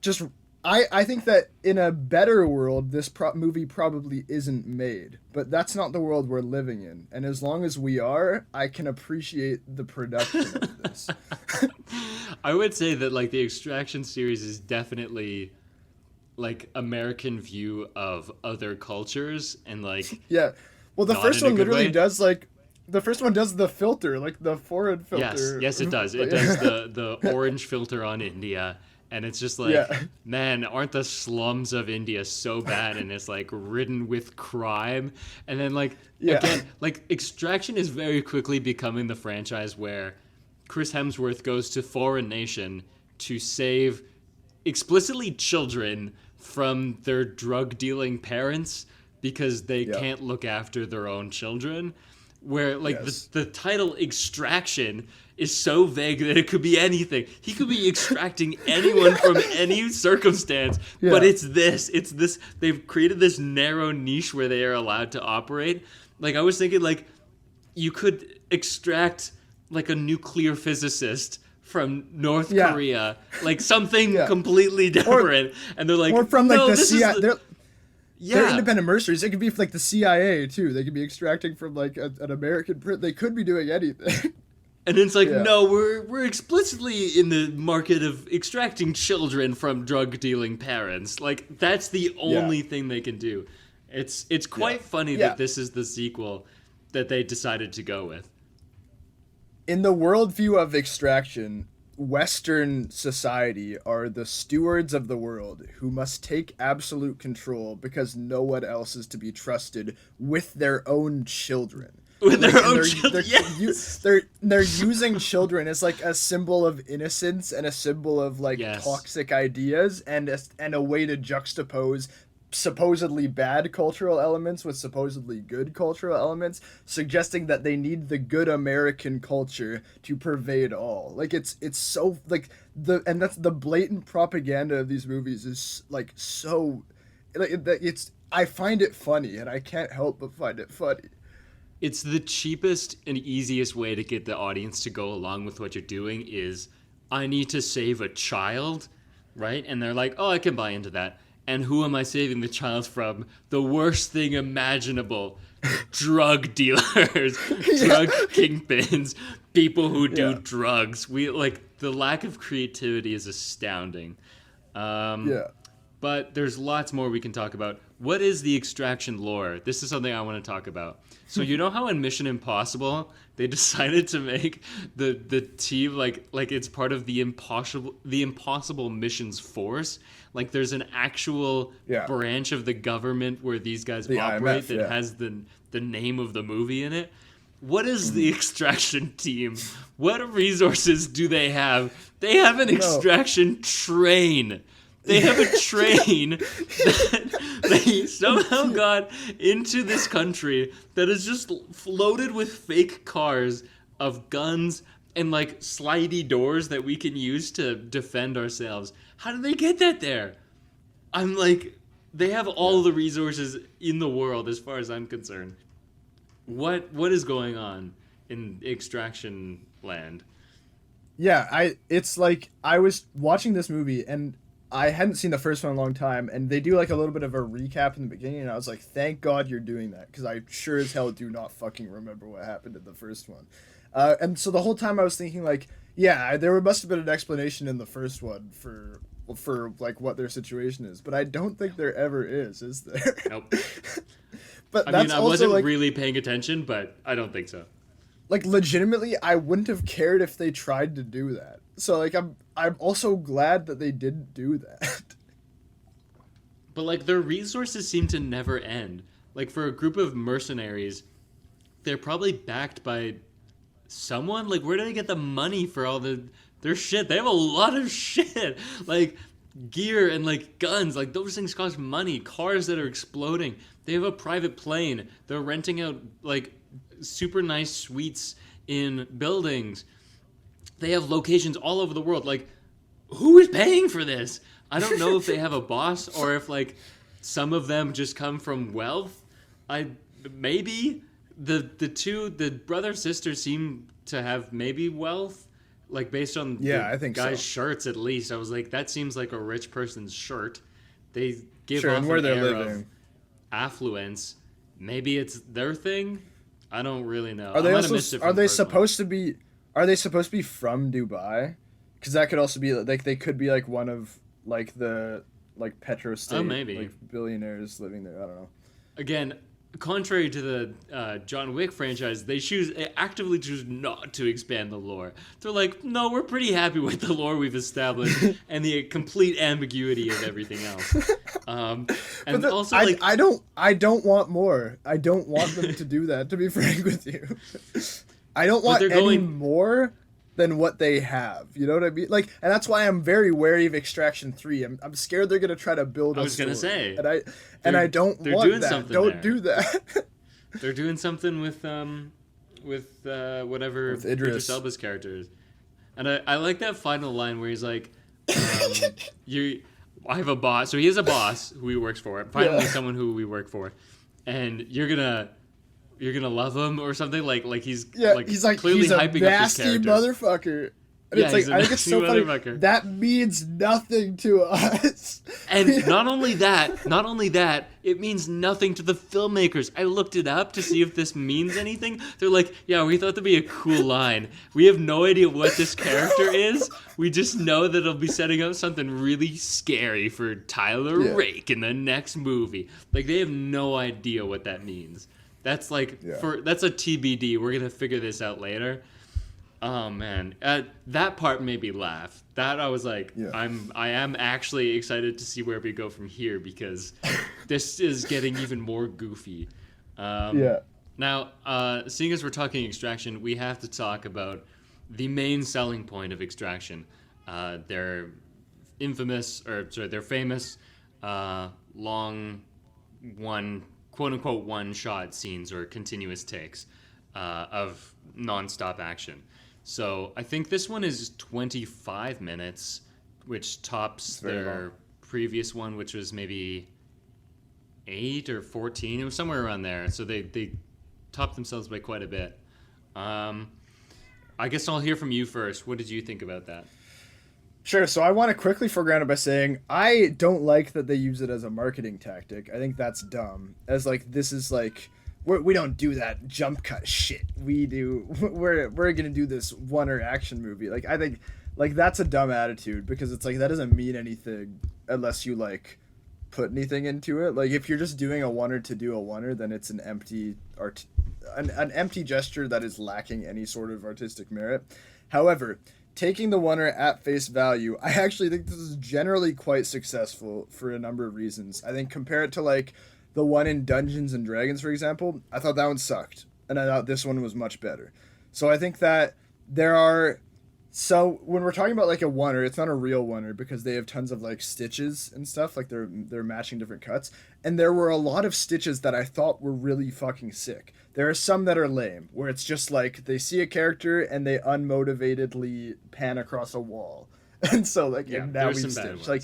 just I think that in a better world, this movie probably isn't made. But that's not the world we're living in. And as long as we are, I can appreciate the production of this. I would say that like the Extraction series is definitely like American view of other cultures and like Yeah. Well, the not first in a one good literally way. does like the first one does the filter, like the foreign Yes, filter. yes, it does. It But does the orange filter on India, and it's just like, Yeah. man, aren't the slums of India so bad? And it's like ridden with crime. And then like Yeah. again, like Extraction is very quickly becoming the franchise where Chris Hemsworth goes to foreign nation to save explicitly children from their drug dealing parents because they Yeah. can't look after their own children. Where like Yes. the title Extraction is so vague that it could be anything. He could be extracting anyone from any circumstance, but Yeah. it's this they've created this narrow niche where they are allowed to operate. Like I was thinking like you could extract like a nuclear physicist from North Yeah. Korea, like something Yeah. completely different, and they're like, Or from like no, the this CIA. is They're yeah, independent mercenaries. It could be like the CIA too. They could be extracting from like an American print. They could be doing anything. and it's like, Yeah. no, we're explicitly in the market of extracting children from drug dealing parents. Like that's the only thing they can do. It's quite funny Yeah. that this is the sequel that they decided to go with. In the worldview of extraction, Western society are the stewards of the world who must take absolute control because no one else is to be trusted with their own children. With their and own they're, children, yes. they're using children as like a symbol of innocence and a symbol of like Yes. toxic ideas and a way to juxtapose supposedly bad cultural elements with supposedly good cultural elements, suggesting that they need the good American culture to pervade all. Like it's so like and that's the blatant propaganda of these movies is like so like it's I find it funny and I can't help but find it funny. It's the cheapest and easiest way to get the audience to go along with what you're doing is I need to save a child, right? And they're like, oh, I can buy into that. And who am I saving the child from? The worst thing imaginable. Drug dealers, drug kingpins, people who do Yeah. drugs. We like the lack of creativity is astounding. Yeah. But there's lots more we can talk about. What is the Extraction lore? This is something I want to talk about. So you know how in Mission Impossible they decided to make the team like it's part of the impossible missions force? Like there's an actual Yeah. branch of the government where these guys The operate IMF, that yeah. has the name of the movie in it. What is the Extraction team? What resources do they have? They have an extraction train. They have a train that they somehow got into this country that is just loaded with fake cars of guns and like slidey doors that we can use to defend ourselves. How did they get that there? I'm like, they have all the resources in the world as far as I'm concerned. What is going on in Extraction land? Yeah, it's like I was watching this movie and I hadn't seen the first one in a long time, and they do like a little bit of a recap in the beginning, and I was like, thank God you're doing that, because I sure as hell do not fucking remember what happened in the first one. And so the whole time I was thinking like, yeah, there must have been an explanation in the first one for like what their situation is, but I don't think there ever is there? Nope. But I that's mean, I also wasn't like really paying attention, but I don't think so. like legitimately I wouldn't have cared if they tried to do that. So like I'm also glad that they didn't do that. but like their resources seem to never end. Like for a group of mercenaries, they're probably backed by someone. Like where do they get the money for all their shit? They have a lot of shit. Like gear and like guns, like those things cost money. Cars that are exploding. They have a private plane. They're renting out like super nice suites in buildings. They have locations all over the world. Like, who is paying for this? I don't know if they have a boss or if like some of them just come from wealth. Maybe the brother sister seem to have maybe wealth, like based on I think guys' so. shirts at least. I was like, that seems like a rich person's shirt. They give Sure, off and where an they're air living. of affluence. Maybe it's their thing. I don't really know. Are they also are they supposed to be from Dubai? Because that could also be like they could be like one of like the like petro state maybe. like billionaires living there. I don't know. Again, contrary to the John Wick franchise, they actively choose not to expand the lore. They're like, no, we're pretty happy with the lore we've established and the complete ambiguity of everything else. And also, like, I don't want more. I don't want them to do that. To be frank with you, I don't want any more than what they have. You know what I mean? Like, and that's why I'm very wary of Extraction 3. I'm scared they're gonna try to build. I was gonna say, and I don't want that. Don't do that. They're doing something with whatever with Idris Elba's character is. And I like that final line where he's like, I have a boss. So he has a boss who he works for. Finally, someone who we work for, and you're gonna love him or something. Like he's clearly he's a hyping nasty up his character. motherfucker. And Yeah, it's like, I think it's so funny. That means nothing to us. And not only that, it means nothing to the filmmakers. I looked it up to see if this means anything. They're like, yeah, we thought that'd be a cool line. We have no idea what this character is. We just know that it'll be setting up something really scary for Tyler Rake in the next movie. Like, they have no idea what that means. That's like, that's a TBD. We're going to figure this out later. Oh man, that part made me laugh. That I was like, I am actually excited to see where we go from here because this is getting even more goofy. Now, seeing as we're talking Extraction, we have to talk about the main selling point of Extraction. Their famous long quote unquote one shot scenes or continuous takes of nonstop action. So I think this one is 25 minutes, which tops their previous one, which was maybe 8 or 14. It was somewhere around there. So they topped themselves by quite a bit. I guess I'll hear from you first. What did you think about that? Sure. So I want to quickly foreground it by saying I don't like that they use it as a marketing tactic. I think that's dumb. As like this is like. We don't do that jump cut shit. We're gonna do this one-er action movie. Like I think, like that's a dumb attitude because it's like that doesn't mean anything unless you like put anything into it. Like if you're just doing a one-er to do a one-er, then it's an empty an empty gesture that is lacking any sort of artistic merit. However, taking the one-er at face value, I actually think this is generally quite successful for a number of reasons. I think compare it to like. The one in Dungeons and Dragons, for example, I thought that one sucked. And I thought this one was much better. So I think that so when we're talking about like a one-er, it's not a real one-er because they have tons of like stitches and stuff. Like they're matching different cuts. And there were a lot of stitches that I thought were really fucking sick. There are some that are lame, where it's just like they see a character and they unmotivatedly pan across a wall. And so like, and now we stitch. Like,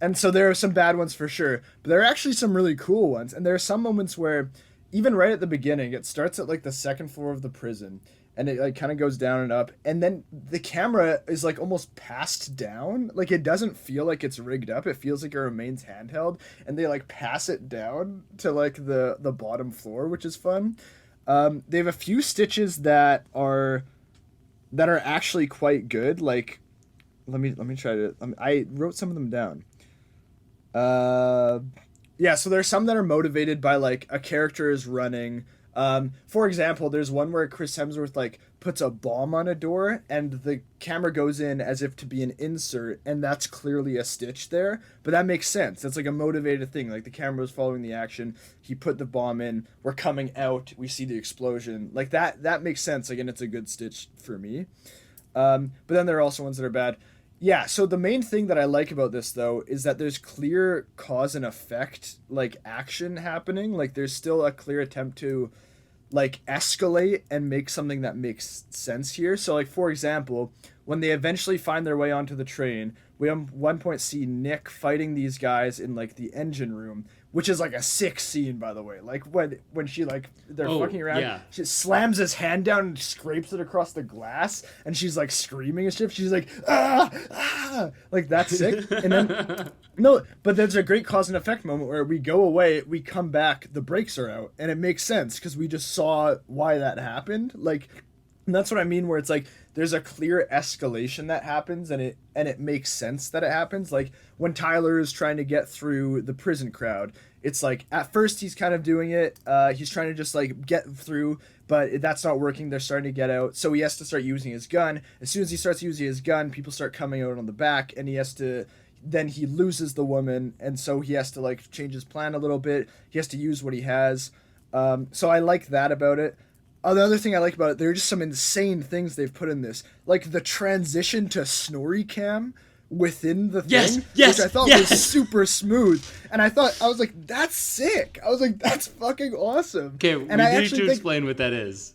and so there are some bad ones for sure, but there are actually some really cool ones. And there are some moments where, even right at the beginning, it starts at like the second floor of the prison, and it like kind of goes down and up, and then the camera is like almost passed down. Like it doesn't feel like it's rigged up. It feels like it remains handheld, and they like pass it down to like the bottom floor, which is fun. They have a few stitches that are actually quite good. Like, let me try to. I wrote some of them down. So there's some that are motivated by like a character is running For example, there's one where Chris Hemsworth like puts a bomb on a door, and the camera goes in as if to be an insert, and that's clearly a stitch there. But that makes sense. That's like a motivated thing. Like the camera was following the action. He put the bomb in. We're coming out. We see the explosion. Like that. That makes sense. Again, it's a good stitch for me. But then there are also ones that are bad. Yeah, so the main thing that I like about this though is that there's clear cause and effect like action happening. Like there's still a clear attempt to like escalate and make something that makes sense here. So like for example, when they eventually find their way onto the train, we at one point see Nick fighting these guys in like the engine room, which is like a sick scene by the way. Like when she like they're fucking around, yeah. she slams his hand down and scrapes it across the glass, and she's like screaming and shit. She's like ah, ah, like that's sick. And then no, but there's a great cause and effect moment where we go away, we come back, the brakes are out, and it makes sense because we just saw why that happened. Like, and that's what I mean, where it's like there's a clear escalation that happens, and it makes sense that it happens. Like when Tyler is trying to get through the prison crowd, it's like at first he's kind of doing it, he's trying to just like get through, but that's not working. They're starting to get out, so he has to start using his gun. As soon as he starts using his gun, people start coming out on the back, and then he loses the woman, and so he has to like change his plan a little bit. He has to use what he has. So I like that about it. The other thing I like about it, there are just some insane things they've put in this, like the transition to Snorri cam within the thing, yes, which I thought was super smooth. And I was like, that's sick. I was like, that's fucking awesome. Okay, and we need to explain what that is.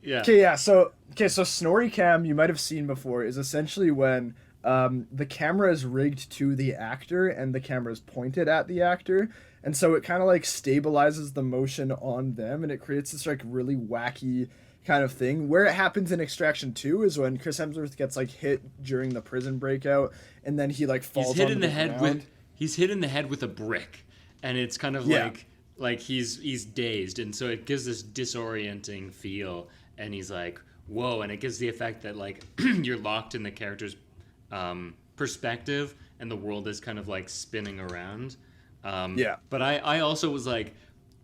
Yeah. Okay, yeah. So Snorri cam, you might have seen before, is essentially when the camera is rigged to the actor and the camera is pointed at the actor, and so it kind of like stabilizes the motion on them, and it creates this like really wacky kind of thing. Where it happens in Extraction 2 is when Chris Hemsworth gets like hit during the prison breakout, and then he like falls he's hit onto in the ground. head he's hit in the head with a brick, and it's kind of like he's dazed, and so it gives this disorienting feel, and he's like whoa, and it gives the effect that like you're locked in the character's perspective, and the world is kind of like spinning around. But I also was like,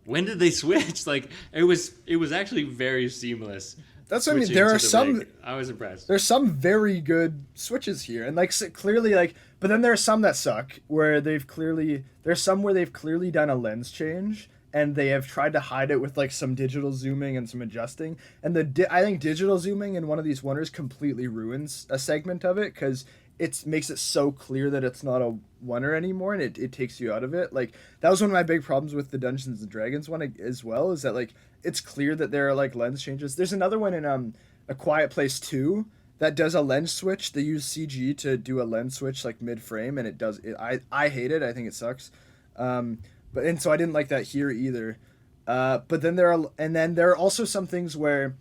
when did they switch? Like it was actually very seamless. That's what I mean. There are some. I was impressed. There's some very good switches here, and like clearly like, but then there are some that suck where there's some where they've clearly done a lens change, and they have tried to hide it with like some digital zooming and some adjusting. And I think digital zooming in one of these wonders completely ruins a segment of it, because it makes it so clear that it's not a wonder anymore, and it takes you out of it. Like that was one of my big problems with the Dungeons and Dragons one as well, is that like it's clear that there are like lens changes. There's another one in A Quiet Place 2 that does a lens switch. They use CG to do a lens switch like mid frame, and it does it. I hate it. I think it sucks. But so I didn't like that here either. But then there are also some things where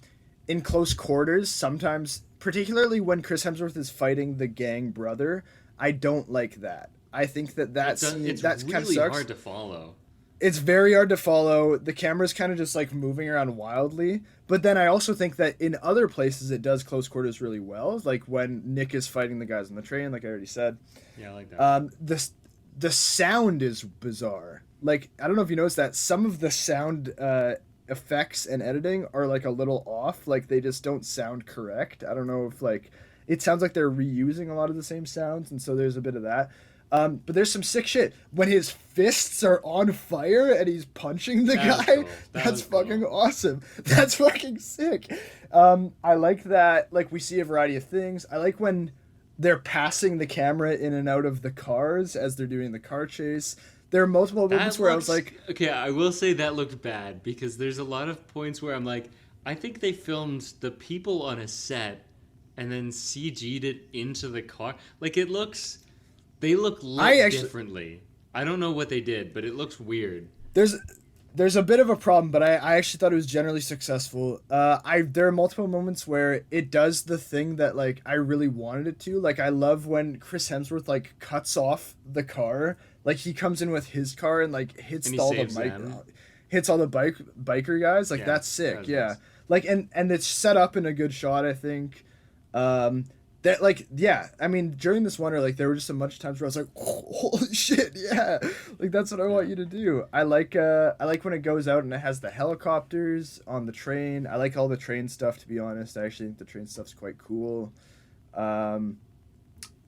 in close quarters, sometimes, particularly when Chris Hemsworth is fighting the gang brother, I don't like that. I think that scene it's that really kind of sucks. hard to follow. It's very hard to follow. The camera's kind of just like moving around wildly. But then I also think that in other places it does close quarters really well, like when Nick is fighting the guys on the train, like I already said. Yeah, I like that. The sound is bizarre. Like, I don't know if you noticed that some of the sound effects and editing are like a little off. Like they just don't sound correct. I don't know if like it sounds like they're reusing a lot of the same sounds, and so there's a bit of that. But there's some sick shit when his fists are on fire and he's punching the guy. Cool. That's fucking awesome. That's fucking sick. I like that. Like we see a variety of things. I like when they're passing the camera in and out of the cars as they're doing the car chase. There are multiple moments where I was like... Okay, I will say that looked bad, because there's a lot of points where I'm like, I think they filmed the people on a set and then CG'd it into the car. Like, they look differently. I don't know what they did, but it looks weird. There's a bit of a problem, but I actually thought it was generally successful. There are multiple moments where it does the thing that like I really wanted it to. Like I love when Chris Hemsworth like cuts off the car. Like he comes in with his car and like hits all the biker guys. Like that's sick. Yeah. Nice. Like and it's set up in a good shot, I think. that like yeah, I mean during this wonder like there were just a bunch of times where I was like, oh, holy shit, yeah, like that's what I want you to do. I like when it goes out and it has the helicopters on the train. I like all the train stuff, to be honest. I actually think the train stuff's quite cool. um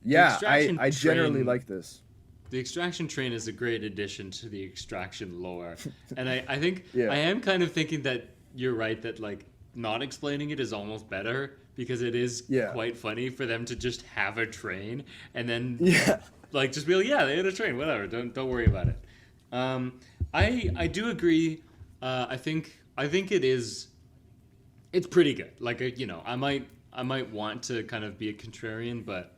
The yeah, extraction I generally train like this. The extraction train is a great addition to the extraction lore. And I think Yeah. I am kind of thinking that you're right that like not explaining it is almost better because it is Yeah. quite funny for them to just have a train and then Yeah. like just be like, yeah, they had a train, whatever, don't worry about it. I do agree. I think it's pretty good. Like I might want to kind of be a contrarian, but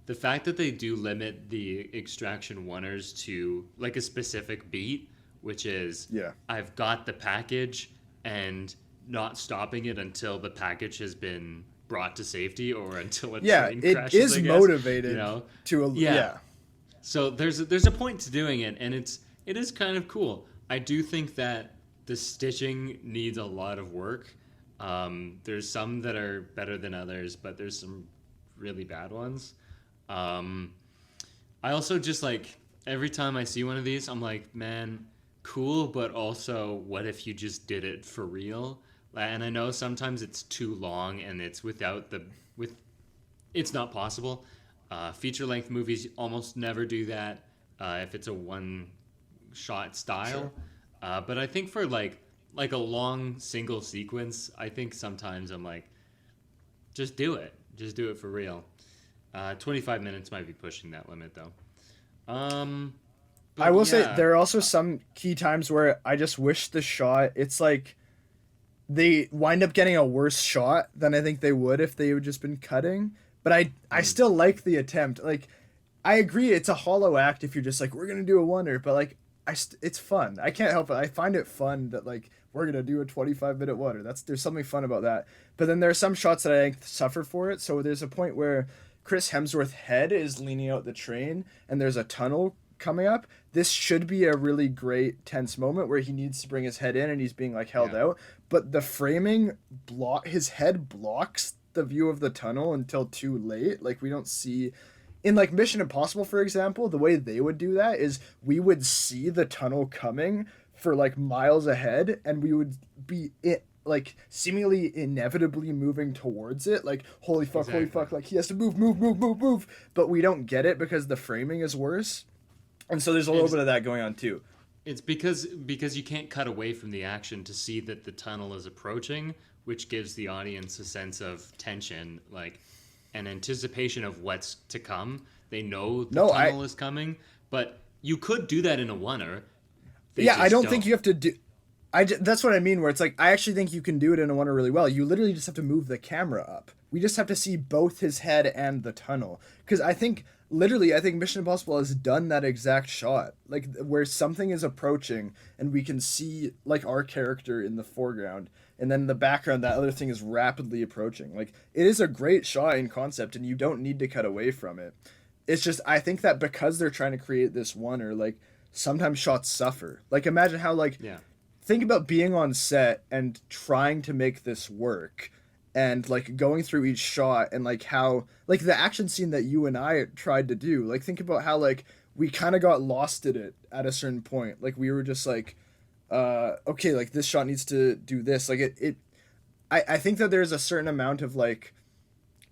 the fact that they do limit the extraction oneers to like a specific beat, which is Yeah. I've got the package and not stopping it until the package has been brought to safety or until a Yeah, train it crashes. is I guess, motivated you know? to a Yeah. yeah. So there's a point to doing it, and it is kind of cool. I do think that the stitching needs a lot of work. There's some that are better than others, but there's some really bad ones. I also just like every time I see one of these, I'm like, man, cool, but also, what if you just did it for real? And I know sometimes it's too long, and it's it's not possible. Feature length movies almost never do that if it's a one shot style. Sure. But I think for like a long single sequence, I think sometimes I'm like, just do it. Just do it for real. 25 minutes might be pushing that limit though. But I will say yeah. there are also some key times where I just wish the shot, it's like they wind up getting a worse shot than I think they would if they had just been cutting. But I still like the attempt. Like I agree it's a hollow act if you're just like we're going to do a wonder, but like it's fun. I can't help it. I find it fun that like we're going to do a 25-minute wonder. There's something fun about that. But then there are some shots that I think suffer for it. So there's a point where Chris Hemsworth's head is leaning out the train and there's a tunnel coming up. This should be a really great tense moment where he needs to bring his head in and he's being like held out, but the framing his head blocks the view of the tunnel until too late. Like we don't see in like Mission Impossible, for example, the way they would do that is we would see the tunnel coming for like miles ahead and we would be like seemingly inevitably moving towards it, like holy fuck, Exactly. holy fuck, like he has to move, but we don't get it because the framing is worse. And so there's a little bit of that going on too. It's because you can't cut away from the action to see that the tunnel is approaching, which gives the audience a sense of tension, like an anticipation of what's to come. They know the tunnel is coming, but you could do that in a oneer. I don't think you have to do. That's what I mean. Where it's like I actually think you can do it in a wonder really well. You literally just have to move the camera up. We just have to see both his head and the tunnel. Because I think Mission Impossible has done that exact shot, like where something is approaching and we can see like our character in the foreground, and then in the background that other thing is rapidly approaching. Like it is a great shot in concept, and you don't need to cut away from it. It's just I think that because they're trying to create this wonder, like sometimes shots suffer. Like imagine how like think about being on set and trying to make this work and like going through each shot and like how like the action scene that you and I tried to do, like think about how like we kind of got lost in it at a certain point. Like we were just like okay, like this shot needs to do this. Like I think that there's a certain amount of like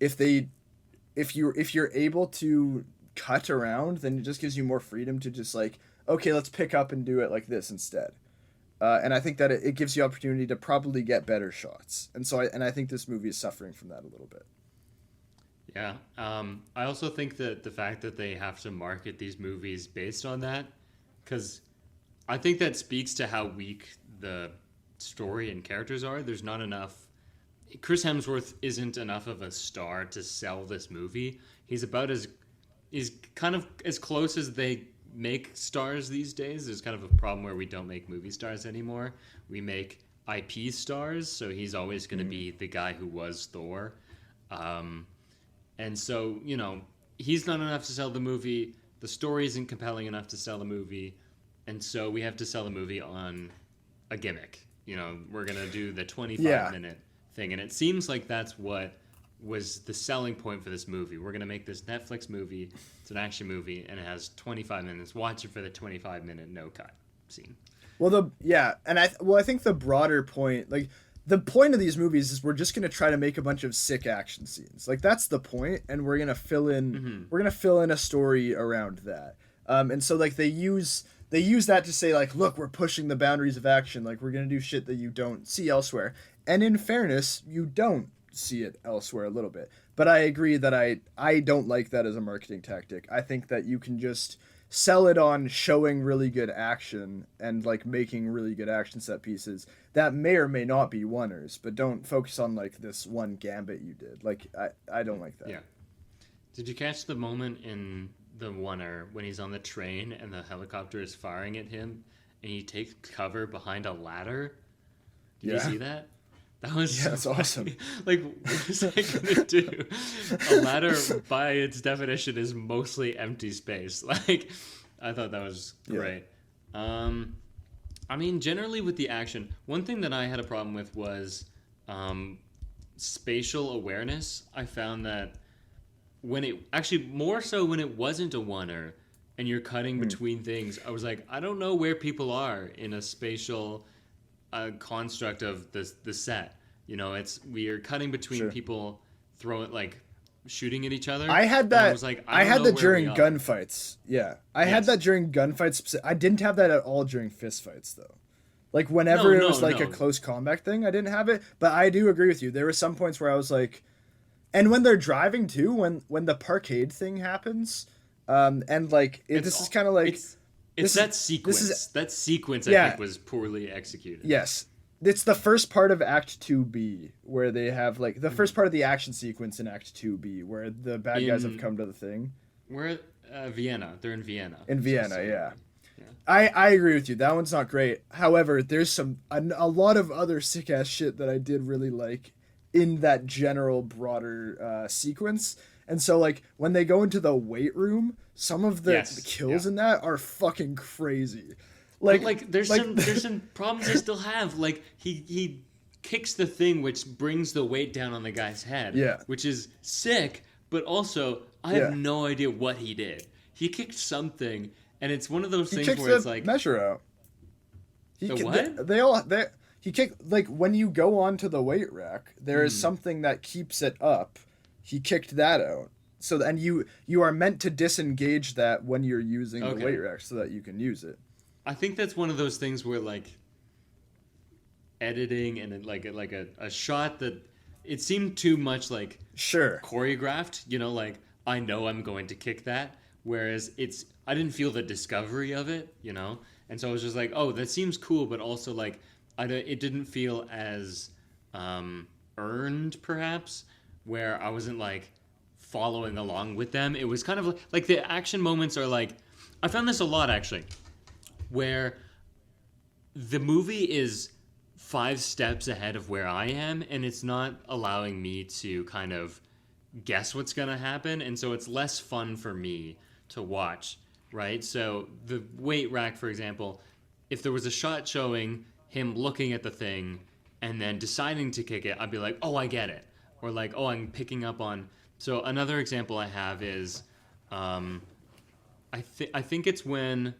if you're able to cut around, then it just gives you more freedom to just like okay, let's pick up and do it like this instead. And I think that it gives you opportunity to probably get better shots. And so I think this movie is suffering from that a little bit. Yeah. I also think that the fact that they have to market these movies based on that, because I think that speaks to how weak the story and characters are. There's not enough. Chris Hemsworth isn't enough of a star to sell this movie. He's kind of as close as they make stars these days. There's kind of a problem where we don't make movie stars anymore. We make IP stars, so he's always going to be the guy who was Thor. And so, he's not enough to sell the movie. The story isn't compelling enough to sell the movie. And so we have to sell the movie on a gimmick. We're going to do the 25-minute thing. And it seems like that's what was the selling point for this movie. We're gonna make this Netflix movie. It's an action movie, and it has 25 minutes. Watch it for the 25-minute no cut scene. Well, I think the broader point, like the point of these movies is we're just gonna try to make a bunch of sick action scenes. Like that's the point, and we're gonna fill in a story around that. And so like they use that to say like, look, we're pushing the boundaries of action. Like we're gonna do shit that you don't see elsewhere. And in fairness, you don't see it elsewhere a little bit. But I agree that I don't like that as a marketing tactic. I think that you can just sell it on showing really good action and like making really good action set pieces that may or may not be oneers, but don't focus on like this one gambit you did. Like I don't like that. Yeah. Did you catch the moment in the oneer when he's on the train and the helicopter is firing at him and he takes cover behind a ladder? Did you see that? That was that's awesome. Like, what is that gonna do? A ladder, by its definition, is mostly empty space. Like, I thought that was great. I mean, generally with the action, one thing that I had a problem with was spatial awareness. I found that when it actually more so when it wasn't a oneer and you're cutting between things, I was like, I don't know where people are in a spatial construct of the set. You know, we are cutting between people shooting at each other. I had that. I was like, I had that during gunfights. Yeah, I had that during gunfights. I didn't have that at all during fistfights though. Like whenever it was like a close combat thing, I didn't have it. But I do agree with you. There were some points where I was like, and when they're driving too, when the parkade thing happens, and like this is kind of like. It's that sequence. That sequence, I think, was poorly executed. Yes. It's the first part of Act 2B, where they have, like, the first part of the action sequence in Act 2B, where the bad guys have come to the thing. We're at Vienna. They're in Vienna. In Vienna, yeah. I agree with you. That one's not great. However, there's a lot of other sick-ass shit that I did really like in that general, broader sequence. And so, like, when they go into the weight room, some of the kills in that are fucking crazy. Like there's some problems I still have. Like, he kicks the thing which brings the weight down on the guy's head. Yeah. Which is sick, but also, I have no idea what he did. He kicked something, and it's one of those things where it's like... measure out. What? He kicked, like, when you go onto the weight rack, there is something that keeps it up. He kicked that out. So, and you are meant to disengage that when you're using the weight rack so that you can use it. I think that's one of those things where, like, editing and like a shot that it seemed too much like choreographed. You know, like, I know I'm going to kick that, whereas I didn't feel the discovery of it. You know, and so I was just like, oh, that seems cool, but also like it didn't feel as earned, perhaps, where I wasn't like following along with them. It was kind of like the action moments are like, I found this a lot actually, where the movie is 5 steps ahead of where I am, and it's not allowing me to kind of guess what's going to happen, and so it's less fun for me to watch, right? So the weight rack, for example, if there was a shot showing him looking at the thing and then deciding to kick it, I'd be like, oh, I get it. Or like, oh, I'm picking up on... So another example I have is, I think it's when...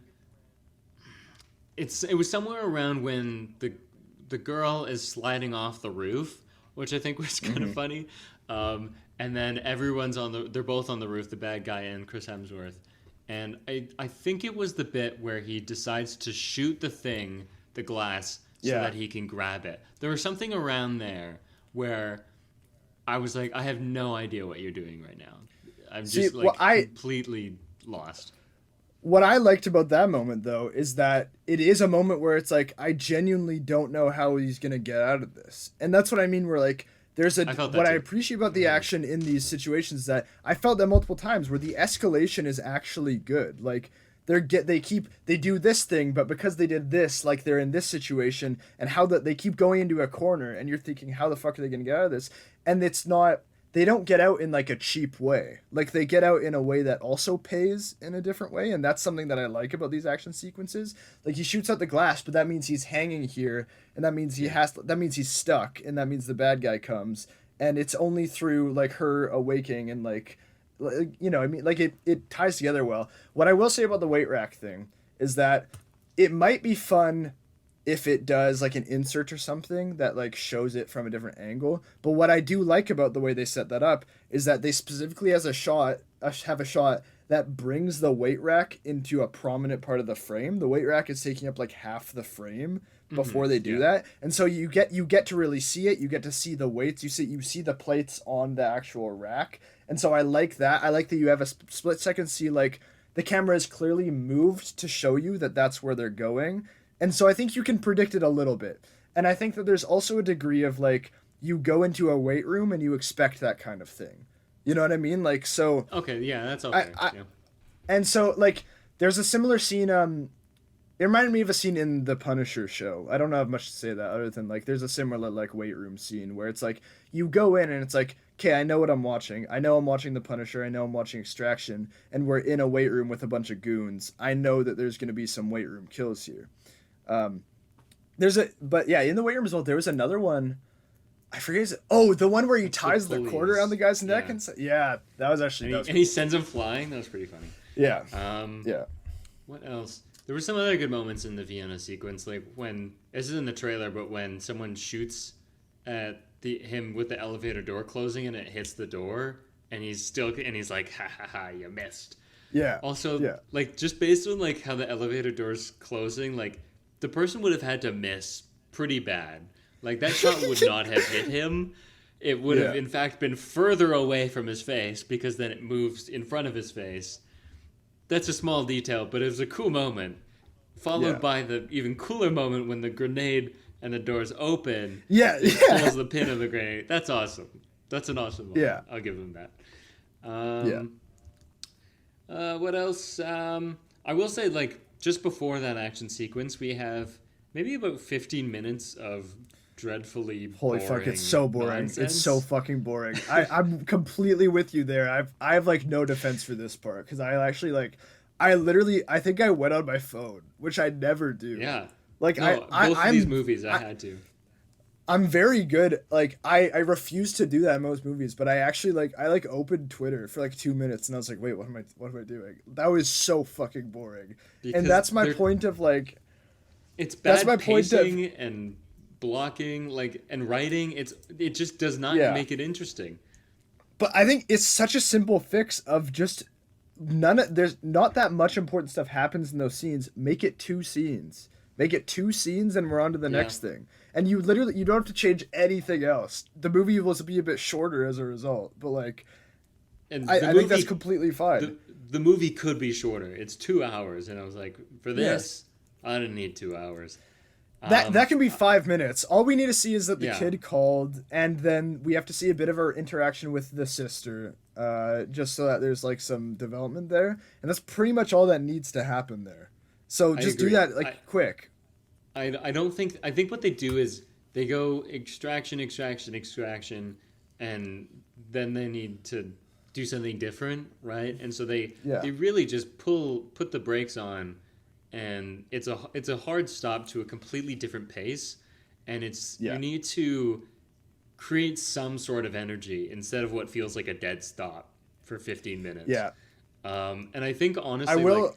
It was somewhere around when the girl is sliding off the roof, which I think was kind of funny. And then everyone's they're both on the roof, the bad guy and Chris Hemsworth. And I think it was the bit where he decides to shoot the glass, so that he can grab it. There was something around there where I was like, I have no idea what you're doing right now. I'm just completely lost. What I liked about that moment, though, is that it is a moment where it's like, I genuinely don't know how he's going to get out of this. And that's what I mean, where like, I appreciate about the action in these situations is that I felt that multiple times where the escalation is actually good. Like, they do this thing, but because they did this, like they're in this situation, and how they keep going into a corner, and you're thinking, how the fuck are they going to get out of this? And it's not... They don't get out in like a cheap way. Like they get out in a way that also pays in a different way, and that's something that I like about these action sequences. Like he shoots out the glass, but that means he's hanging here, and that means he's stuck, and that means the bad guy comes, and it's only through like her awaking and you know, I mean, like it ties together well. What I will say about the weight rack thing is that it might be fun if it does like an insert or something that like shows it from a different angle. But what I do like about the way they set that up is that they specifically have a shot that brings the weight rack into a prominent part of the frame. The weight rack is taking up like half the frame before they do that. And so you get to really see it. You get to see the weights. You see the plates on the actual rack. And so I like that. I like that you have a split second see like the camera is clearly moved to show you that that's where they're going. And so I think you can predict it a little bit. And I think that there's also a degree of like you go into a weight room and you expect that kind of thing. You know what I mean? Like, so Okay, yeah, that's okay. Yeah. and so like there's a similar scene it reminded me of a scene in the Punisher show. I don't have much to say that other than like there's a similar like weight room scene where it's like you go in and it's like, okay, I know what I'm watching. I know I'm watching the Punisher. I know I'm watching Extraction, and we're in a weight room with a bunch of goons. I know that there's going to be some weight room kills here. But yeah, in the weight room as well, there was another one. I forget. The one where he ties the cord around the guy's neck and yeah, that was actually. And he sends him flying. That was pretty funny. Yeah. Yeah. What else? There were some other good moments in the Vienna sequence, like when this is in the trailer, but when someone shoots at him with the elevator door closing and it hits the door, and he's like, ha ha ha, you missed. Yeah. Also, like just based on like how the elevator door's closing, like the person would have had to miss pretty bad. Like that shot would not have hit him. It would have in fact been further away from his face because then it moves in front of his face. That's a small detail, but it was a cool moment. Followed by the even cooler moment when the grenade and the doors open. Yeah, pulls the pin of the grenade. That's awesome. That's an awesome moment. Yeah. I'll give him that. What else? I will say, like, just before that action sequence, we have maybe about 15 minutes of dreadfully Holy boring fuck, it's so boring. nonsense. It's so fucking boring. I'm completely with you there. I have like no defense for this part because I actually like I think I went on my phone, which I never do. Yeah. Like both of these movies I had to. I'm very good. Like I refuse to do that in most movies, but I actually I opened Twitter for like 2 minutes and I was like, wait, what am I doing? That was so fucking boring. Because and that's my point of like it's bad that's my pacing and blocking and writing. It just does not make it interesting. But I think it's such a simple fix of just there's not that much important stuff happens in those scenes. Make it 2 scenes. Make it 2 scenes and we're on to the next thing. And you don't have to change anything else. The movie will be a bit shorter as a result, but I think that's completely fine. The movie could be shorter. It's 2 hours, and I was like, for this, I didn't need 2 hours. That can be 5 minutes. All we need to see is that the kid called, and then we have to see a bit of our interaction with the sister, just so that there's some development there, and that's pretty much all that needs to happen there. So just do that quick. I think what they do is they go extraction, and then they need to do something different, right? And so they really just put the brakes on. And it's a hard stop to a completely different pace, and you need to create some sort of energy instead of what feels like a dead stop for 15 minutes. Yeah. And I think honestly,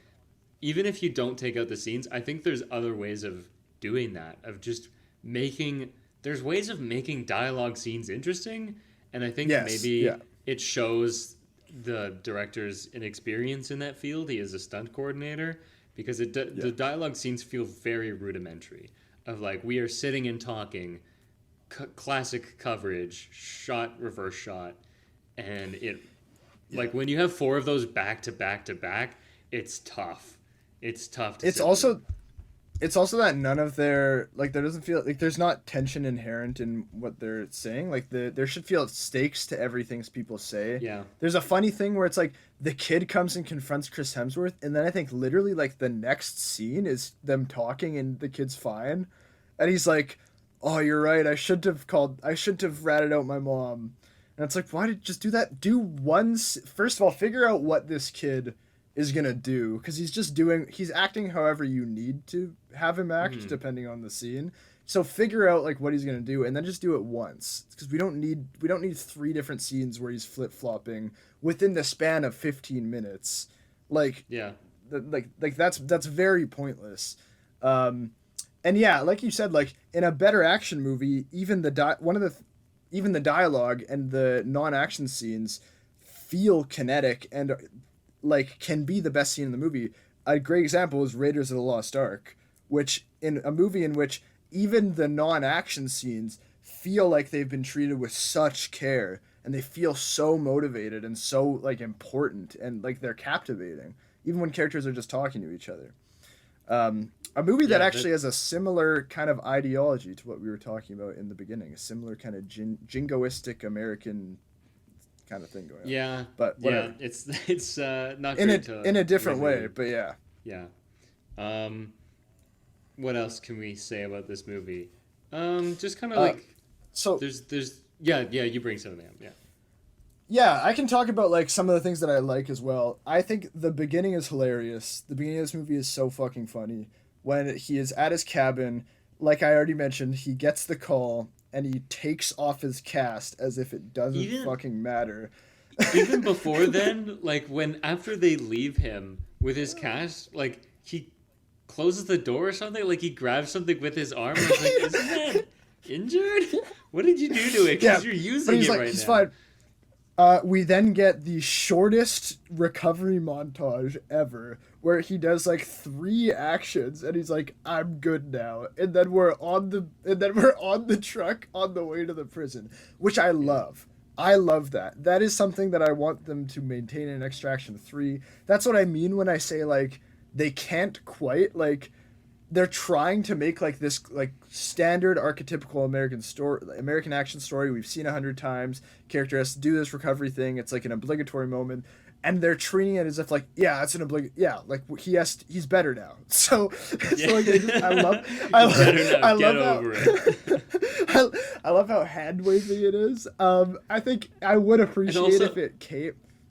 even if you don't take out the scenes, I think there's other ways of doing that. Of just there's ways of making dialogue scenes interesting, and I think maybe it shows the director's inexperience in that field. He is a stunt coordinator. Because the dialogue scenes feel very rudimentary. Of we are sitting and talking, classic coverage, shot, reverse shot, and when you have 4 of those back to back to back, it's tough. It's tough to. It's also that none of their there doesn't feel there's not tension inherent in what they're saying. There should feel stakes to everything people say. Yeah. There's a funny thing where it's the kid comes and confronts Chris Hemsworth, and then I think literally the next scene is them talking and the kid's fine, and he's like, "Oh, you're right. I shouldn't have ratted out my mom." And it's why did just do that? First of all, figure out what this kid is gonna do, because he's acting however you need to have him act depending on the scene. So figure out like what he's gonna do, and then just do it once, because we don't need 3 different scenes where he's flip flopping within the span of 15 minutes. Like Yeah. that's very pointless. And yeah, like you said, like in a better action movie, even even the dialogue and the non-action scenes feel kinetic and like can be the best scene in the movie. A great example is Raiders of the Lost Ark, which in a movie in which even the non-action scenes feel like they've been treated with such care and they feel so motivated and so like important and like they're captivating even when characters are just talking to each other. A movie that actually has a similar kind of ideology to what we were talking about in the beginning, a similar kind of jingoistic American kind of thing going on. Yeah, but whatever. Yeah, it's not in great in a different way, but yeah. Yeah. What else can we say about this movie? Just kind of like so. There's yeah, you bring something up. Yeah. Yeah, I can talk about like some of the things that I like as well. I think the beginning is hilarious. The beginning of this movie is so fucking funny. When he is at his cabin, like I already mentioned, he gets the call and he takes off his cast as if it doesn't fucking matter. Even before then, like when after they leave him with his cast, like he closes the door or something, like he grabs something with his arm. I was like, isn't that injured? What did you do to it? Because you're using it right he's now. Fine. We then get the shortest recovery montage ever, where he does like 3 actions, and he's like, "I'm good now," and then we're on the truck on the way to the prison, which I love. I love that. That is something that I want them to maintain in Extraction 3. That's what I mean when I say like they can't quite like. They're trying to make like this like standard archetypical American action story we've seen 100 times. Character has to do this recovery thing. It's like an obligatory moment, and they're treating it as if like it's an like he's better now. So, so like I love I love how hand wavy it is. I think I would appreciate also,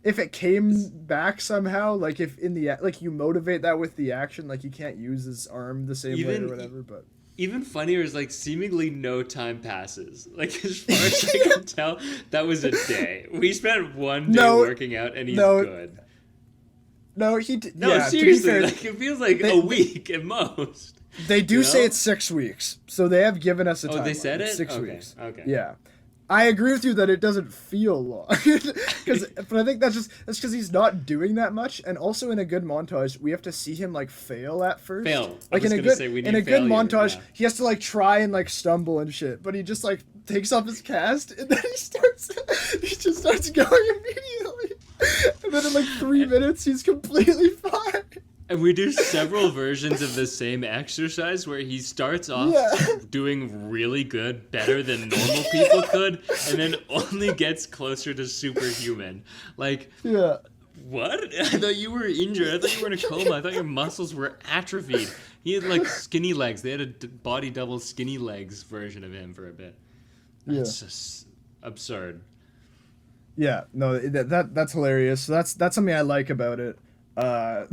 if it came back somehow, like if in the like you motivate that with the action, like you can't use his arm the same way or whatever. But even funnier is like seemingly no time passes. Like as far as I can tell, that was a day. We spent one day working out, and he's good. No, seriously, fair, like it feels like a week at most. They do say it's 6 weeks, so they have given us a time. Oh, they said it? 6 weeks. Okay. Yeah. I agree with you that it doesn't feel long, but I think that's because he's not doing that much, and also in a good montage we have to see him like fail at first. Like in a good montage, he has to like try and like stumble and shit, but he just like takes off his cast and then he just starts going immediately, and then in like 3 minutes he's completely fine. And we do several versions of the same exercise where he starts off doing really good, better than normal people could, and then only gets closer to superhuman. Like, what? I thought you were injured. I thought you were in a coma. I thought your muscles were atrophied. He had like skinny legs. They had a body double skinny legs version of him for a bit. That's just absurd. Yeah, no, that's hilarious. So that's something I like about it. But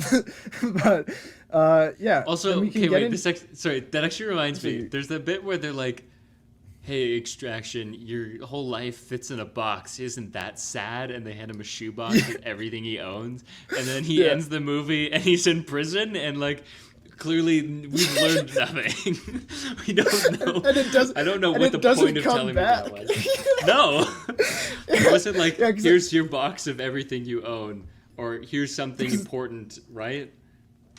yeah. Also, okay, wait. That actually reminds me. There's that bit where they're like, "Hey, Extraction, your whole life fits in a box. Isn't that sad?" And they hand him a shoebox with everything he owns. And then he ends the movie, and he's in prison, and like. Clearly, we've learned nothing. We don't know. I don't know what the point of telling me that was. No, it wasn't like here's your box of everything you own. Or here's something important, right?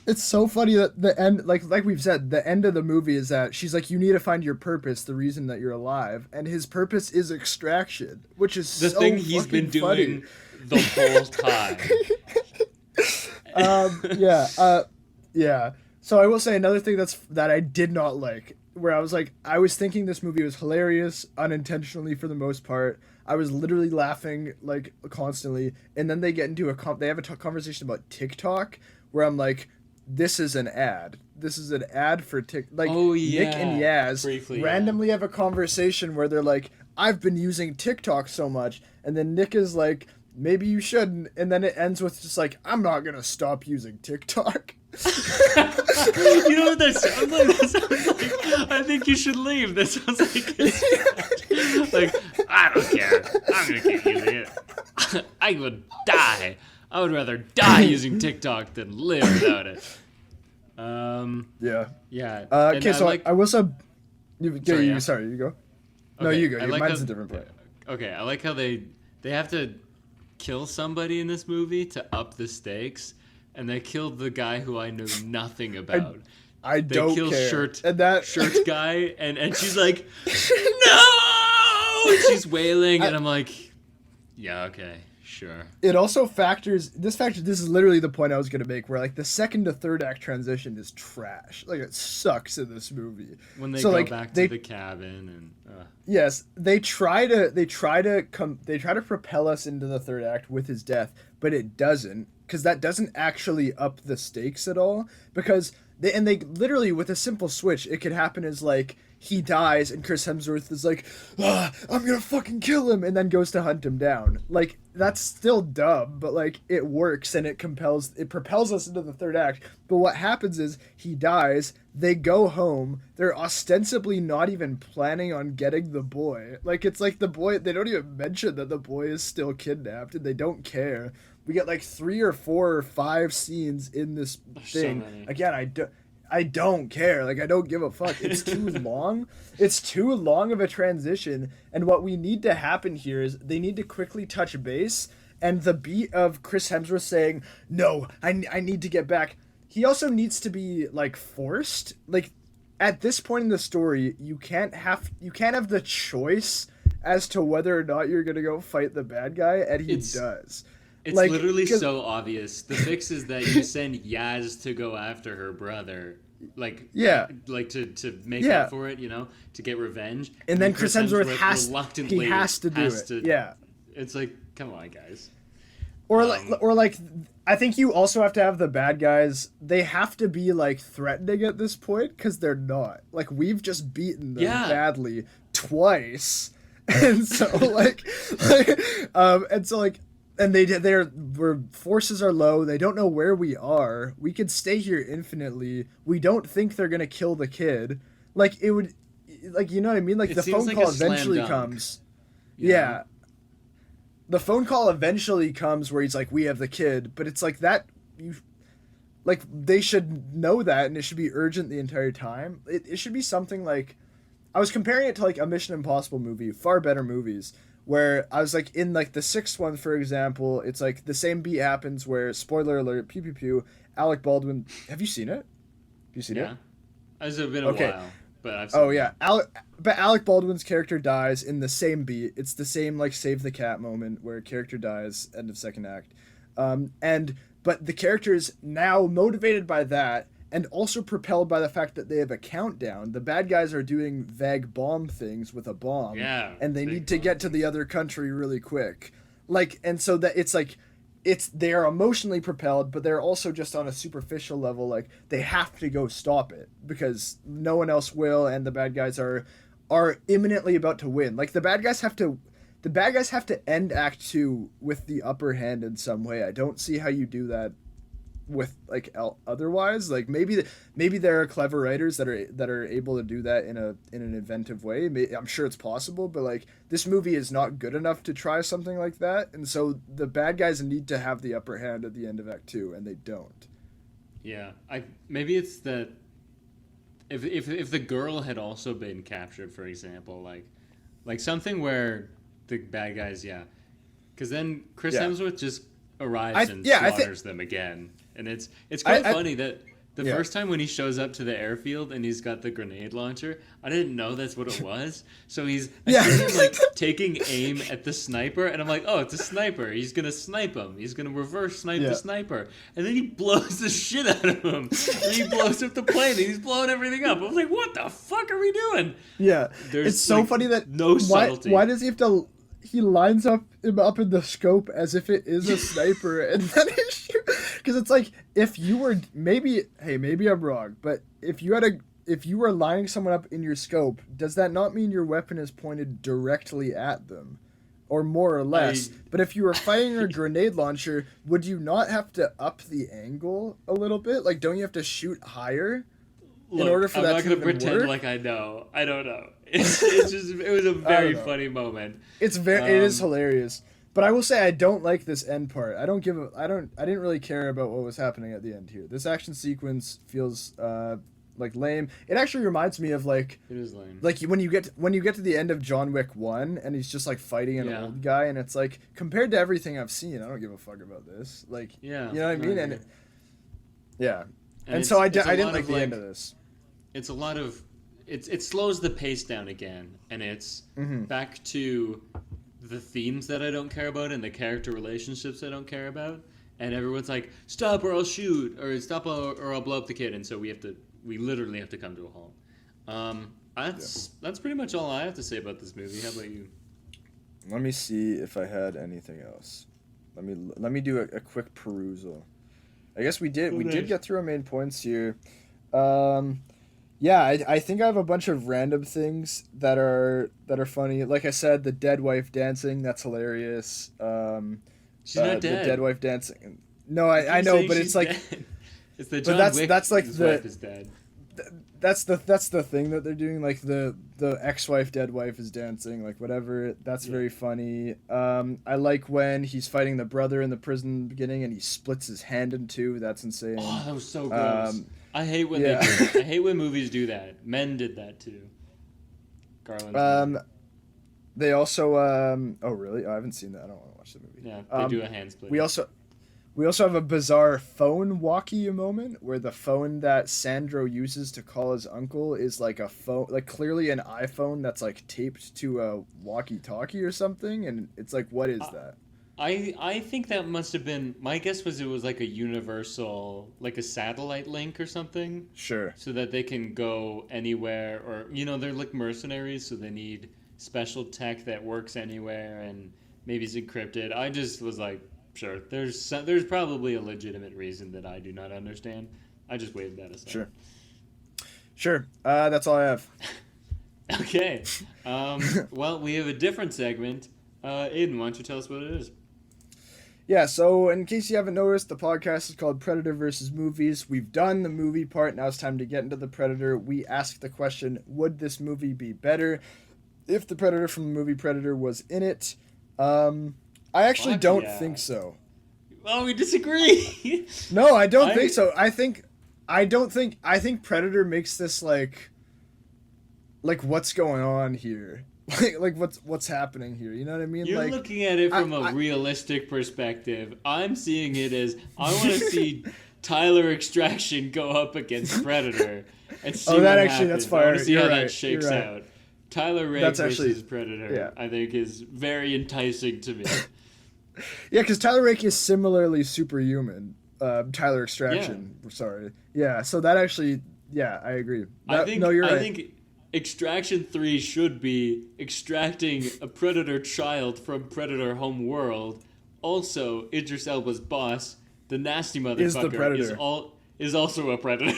It's so funny that the end, like we've said, the end of the movie is that she's like, you need to find your purpose, the reason that you're alive, and his purpose is extraction, which is the thing he's been doing the whole time. Yeah. So I will say another thing that I did not like, where I was thinking this movie was hilarious unintentionally for the most part. I was literally laughing like constantly, and then they get into they have a conversation about TikTok where I'm like, this is an ad. This is an ad for TikTok. Like Nick and Yaz randomly have a conversation where they're like, I've been using TikTok so much, and then Nick is like, maybe you shouldn't, and then it ends with just like, I'm not gonna stop using TikTok. You know what that sounds like? That sounds like, I think you should leave. That sounds like it's like, I don't care. I'm gonna keep using it. I would die. I would rather die using TikTok than live without it. Yeah. Yeah. Okay, and so like, I will sub. Sorry, yeah. Sorry, you go. No, okay, you go. I like Mine's how- a different point. Okay, I like how they have to kill somebody in this movie to up the stakes, and they killed the guy who I knew nothing about. I They don't kill care. shirt And that shirt guy, and she's like, no! And she's wailing, and I'm like, yeah, okay, sure. it also factors. This is literally the point I was gonna make. Where like the second to third act transition is trash. Like it sucks in this movie. When they So, go like, back they- to the cabin, and Yes, they try to propel us into the third act with his death, but it doesn't, because that doesn't actually up the stakes at all. Because they literally, with a simple switch, it could happen as like he dies and Chris Hemsworth is like, I'm gonna fucking kill him, and then goes to hunt him down. Like that's still dumb, but like it works and it propels us into the third act. But what happens is he dies, they go home, they're ostensibly not even planning on getting the boy. Like it's like the boy, they don't even mention that the boy is still kidnapped and they don't care. We get like 3 or 4 or 5 scenes in this so thing. many. Again, I don't care. Like I don't give a fuck. It's too long. It's too long of a transition. And what we need to happen here is they need to quickly touch base. And the beat of Chris Hemsworth saying, "No, I need to get back." He also needs to be like forced. Like at this point in the story, you can't have the choice as to whether or not you're gonna go fight the bad guy, and he does. It's Like, literally 'cause- so obvious. The fix is that you send Yaz to go after her brother, like Yeah. like to make Yeah. up for it, you know, to get revenge. And then Chris Hemsworth has reluctly to do it. Yeah. It's like, come on, guys. Or like I think you also have to have the bad guys. They have to be like threatening at this point because they're not. Like we've just beaten them badly twice, and so and their forces are low. They don't know where we are. We could stay here infinitely. We don't think they're gonna kill the kid. Like it would, like you know what I mean. Like It the seems phone like call a slam eventually dunk, comes. you Yeah. know? The phone call eventually comes where he's like, "We have the kid," but it's like that. They should know that, and it should be urgent the entire time. It should be something like, I was comparing it to like a Mission Impossible movie, far better movies, where I was like in like the sixth one, for example, it's like the same beat happens where, spoiler alert, pew pew pew, Alec Baldwin. Have you seen it? Have you seen it? It's been a Okay. while, but I've seen Oh it. yeah, but Alec Baldwin's character dies in the same beat. It's the same like save the cat moment where a character dies, end of second act, but the character's now motivated by that and also propelled by the fact that they have a countdown. The bad guys are doing vague bomb things with a bomb, and they big need to bomb get to the other country really quick. Like, and so that it's like, they are emotionally propelled, but they're also just on a superficial level. Like they have to go stop it because no one else will, and the bad guys are imminently about to win. Like the bad guys have to end Act 2 with the upper hand in some way. I don't see how you do that with like otherwise. Like maybe there are clever writers that are able to do that in an inventive way. I'm sure it's possible, but like this movie is not good enough to try something like that, and so the bad guys need to have the upper hand at the end of Act 2, and they don't. Yeah, maybe it's that if the girl had also been captured, for example, like something where the bad guys, because then Chris Hemsworth just arrives and slaughters them again, and it's quite funny that the first time when he shows up to the airfield and he's got the grenade launcher, I didn't know that's what it was. So I see him like taking aim at the sniper, and I'm like, oh, it's a sniper. He's gonna snipe him. He's gonna reverse snipe the sniper, and then he blows the shit out of him. And he blows up the plane, and he's blowing everything up. I was like, what the fuck are we doing? Yeah, There's it's so funny that no subtlety. Why does he have to? He lines him up in the scope as if it is a sniper, and then he shoots. Because it's like, if you were maybe I'm wrong, but if you were lining someone up in your scope, does that not mean your weapon is pointed directly at them? or more or less. I But if you were firing a grenade launcher, would you not have to up the angle a little bit? Like, don't you have to shoot higher in order look. for I'm that not to gonna even pretend work? like I know. I don't know. It's just it was a I don't very know. funny moment. It is hilarious. But I will say I don't like this end part. I didn't really care about what was happening at the end here. This action sequence feels like lame. It actually reminds me of It is lame. like when you get to the end of John Wick 1 and he's just like fighting an Yeah. old guy, and it's like, compared to everything I've seen, I don't give a fuck about this. Like, Yeah. you know what I no, mean? agree. Yeah. And it's- so I it's a didn't lot like of, the end of this. It's a lot of it slows the pace down again, and it's Mm-hmm. back to the themes that I don't care about and the character relationships I don't care about, and everyone's like, stop or I'll shoot, or stop or I'll blow up the kid, and so we literally have to come to a halt. That's pretty much all I have to say about this movie. How about you? Let me see if I had anything else. Let me do a quick perusal. I guess we did nice. get through our main points here. Yeah, I think I have a bunch of random things that are funny. Like I said, the dead wife dancing, that's hilarious. She's not dead. The dead wife dancing. No, You I keep know, saying but she's it's like dead. It's the but John that's- Wick. that's like his the- wife is dead. that's the thing that they're doing. Like the ex-wife, dead wife is dancing, like whatever. That's very funny. I like when he's fighting the brother in the prison in the beginning and he splits his hand in two. That's insane. Oh, that was so gross. I hate when yeah. they do that. I hate when movies do that. Men did that too. Garland's movie. They also oh really? Oh, I haven't seen that. I don't want to watch the movie. Yeah, they do a hand split. We also have a bizarre phone walkie moment where the phone that Sandro uses to call his uncle is like a phone, like clearly an iPhone that's like taped to a walkie-talkie or something, and it's like, what is that? I think that must have been, my guess was it was like a universal, like a satellite link or something, Sure. so that they can go anywhere, or they're like mercenaries, so they need special tech that works anywhere and maybe it's encrypted. I just was like, sure, there's probably a legitimate reason that I do not understand. I just waved that aside. Sure. That's all I have. Okay. Well, we have a different segment. Aidan, why don't you tell us what it is? Yeah, so in case you haven't noticed, the podcast is called Predator versus Movies. We've done the movie part. Now it's time to get into the Predator. We ask the question, would this movie be better if the Predator from the movie Predator was in it? I actually don't think so. Well, we disagree. No, I don't think so. I think Predator makes this like what's going on here? like what's happening here? You know what I mean? You're like, looking at it from a realistic perspective. I'm seeing it as I want to see Tyler Extraction go up against Predator and see what happens. That's I fire. want to see You're how right. that shakes You're right. out. Tyler Rake That's versus actually- Predator, yeah. I think, is very enticing to me. Yeah, because Tyler Rake is similarly superhuman. Tyler Extraction. Sorry. Yeah. So that actually, yeah, I agree. You're right. I think Extraction 3 should be extracting a Predator child from Predator home world. Also, Idris Elba's boss, the nasty motherfucker, Is the Predator. is also a Predator.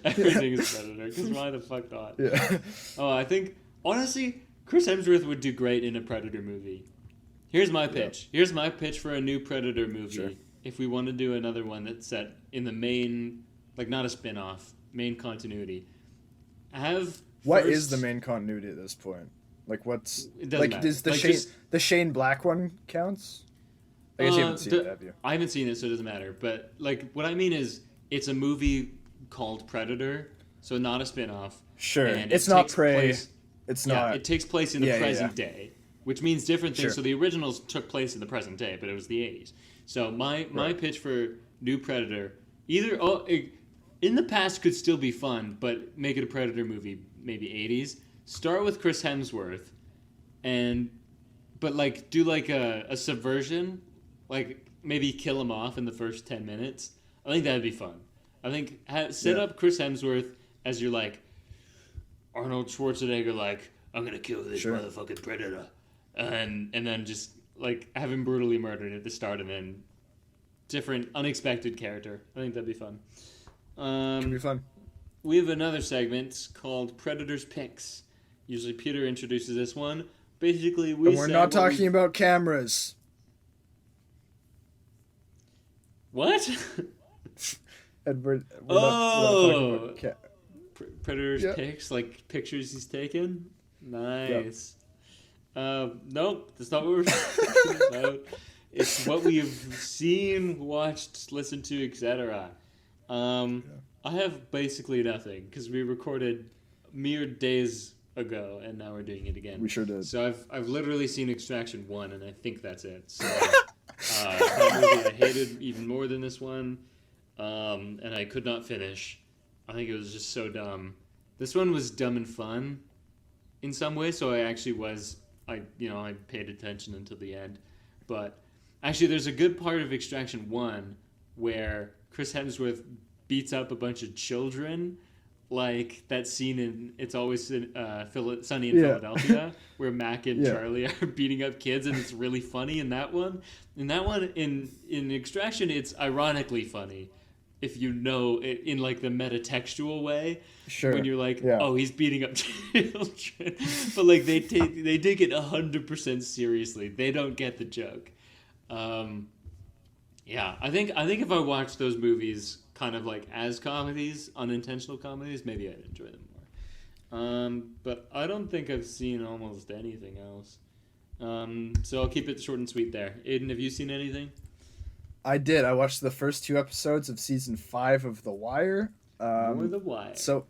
Everything is Predator, because why the fuck not? Yeah. Oh, I think, honestly, Chris Hemsworth would do great in a Predator movie. Here's my pitch. Here's my pitch for a new Predator movie. Sure. If we want to do another one that's set in the main, like not a spin-off, main continuity. What is the main continuity at this point? Like, what's It doesn't matter. Is the Like, Shane just- the Shane Black one counts? I guess you haven't seen it, have you? I haven't seen it, so it doesn't matter. But like, what I mean is, it's a movie called Predator, so not a spin-off. Sure. And It's it not takes Prey. place- It's Yeah, not. it takes place in the Yeah, yeah, present yeah. day, which means different things. Sure. So the originals took place in the present day, but it was the 80s. So my Right. pitch for new Predator, in the past could still be fun, but make it a Predator movie, maybe 80s. Start with Chris Hemsworth, but like do like a subversion, like maybe kill him off in the first 10 minutes. I think that'd be fun. I think set up Chris Hemsworth as your like Arnold Schwarzenegger, like, I'm gonna kill this Sure. motherfucking Predator, and then just like have him brutally murdered at the start, and then different unexpected character. I think that'd be fun. It'd be fun. We have another segment called Predator's Picks. Usually Peter introduces this one. basically we And we're said not what talking about cameras. What? And we're not talking Oh, about Predator's yeah. pics, like pictures he's taken. Yep. Nice. Nope, that's not what we're talking about. It's what we've seen, watched, listened to, etc. I have basically nothing because we recorded mere days ago, and now we're doing it again. We sure did. So I've literally seen Extraction 1, and I think that's it. So that movie I hated even more than this one, and I could not finish. I think it was just so dumb. This one was dumb and fun in some ways, so I paid attention until the end. But actually, there's a good part of Extraction 1 where Chris Hemsworth beats up a bunch of children, like that scene in It's Always Sunny in Philadelphia, where Mac and Charlie are beating up kids, and it's really funny in that one. In Extraction, it's ironically funny, if you know it in like the metatextual way. Sure. When you're like, oh, he's beating up children, but like they take it 100% seriously. They don't get the joke. Yeah, I think if I watched those movies kind of like as comedies, unintentional comedies, maybe I'd enjoy them more. But I don't think I've seen almost anything else. So I'll keep it short and sweet there. Aidan, have you seen anything? I did. I watched the first 2 episodes of season 5 of The Wire. More The Wire. So,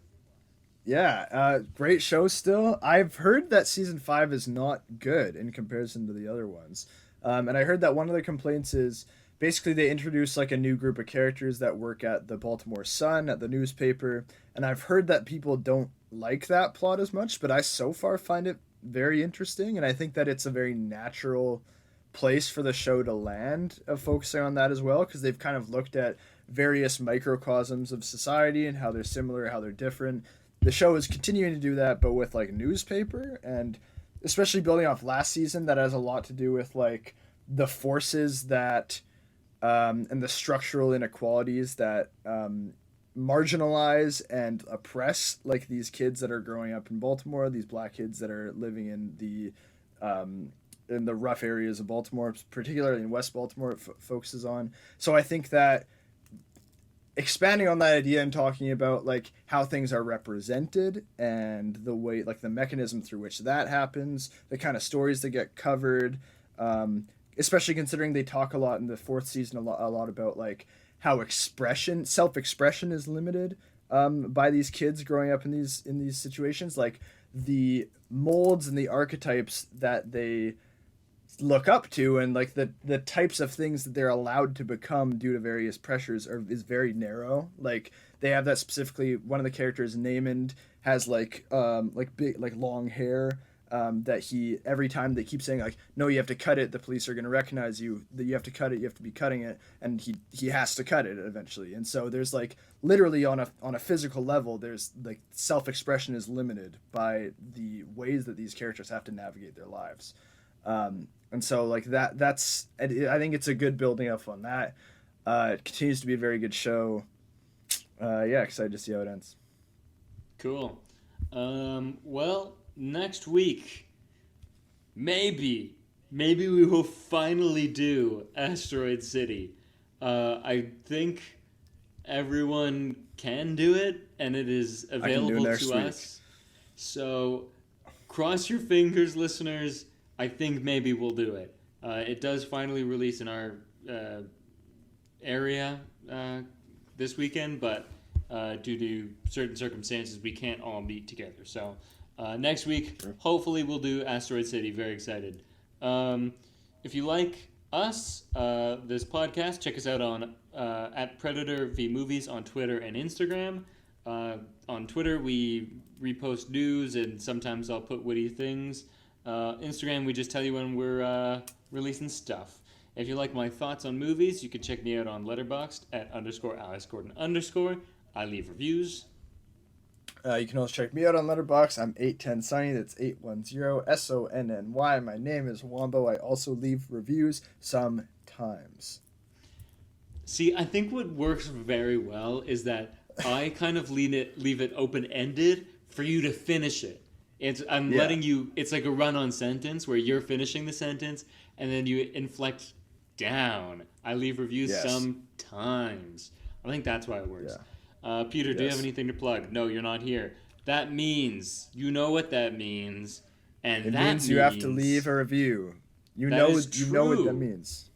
yeah, great show still. I've heard that season 5 is not good in comparison to the other ones. And I heard that one of the complaints is basically they introduce like a new group of characters that work at the Baltimore Sun, at the newspaper. And I've heard that people don't like that plot as much, but I so far find it very interesting. And I think that it's a very natural place for the show to land of focusing on that as well, because they've kind of looked at various microcosms of society and how they're similar, how they're different. The show is continuing to do that, but with like newspaper, and especially building off last season, that has a lot to do with like the forces that and the structural inequalities that marginalize and oppress like these kids that are growing up in Baltimore, these black kids that are living in the rough areas of Baltimore, particularly in West Baltimore, it focuses on. So I think that expanding on that idea and talking about like how things are represented and the way, like the mechanism through which that happens, the kind of stories that get covered, especially considering they talk a lot in the 4th season, a lot about like how self-expression is limited by these kids growing up in these situations, like the molds and the archetypes that they look up to, and like the types of things that they're allowed to become due to various pressures is very narrow. Like they have that specifically. One of the characters, Namond, has like big like long hair that he, every time they keep saying like, no, you have to cut it, the police are going to recognize you, that you have to cut it, you have to be cutting it, and he has to cut it eventually. And so there's like literally on a physical level, there's like self-expression is limited by the ways that these characters have to navigate their lives. And so like that's I think it's a good building up on that. It continues to be a very good show. Excited to see how it ends. Cool. Well, next week, maybe we will finally do Asteroid City. I think everyone can do it, and it is available to us. So cross your fingers, listeners. I think maybe we'll do it. It does finally release in our area this weekend, but due to certain circumstances, we can't all meet together. So next week, hopefully we'll do Asteroid City. Very excited. If you like us, this podcast, check us out on at Predator v Movies on Twitter and Instagram. On Twitter, we repost news, and sometimes I'll put witty things. Instagram, we just tell you when we're releasing stuff. If you like my thoughts on movies, you can check me out on Letterboxd at _AlexGordon_. I leave reviews. You can also check me out on Letterboxd. I'm 810Sunny. That's 810SONNY. My name is Wombo. I also leave reviews sometimes. See, I think what works very well is that I kind of leave it open-ended for you to finish it. I'm Yeah. letting you. It's like a run-on sentence where you're finishing the sentence and then you inflect down. I leave reviews Yes. sometimes. I think that's why it works. Yeah. Peter, do you Yes. have anything to plug? No, you're not here. That means you know what that means, and It that means you have to leave a review. You That know is you know what true. that means.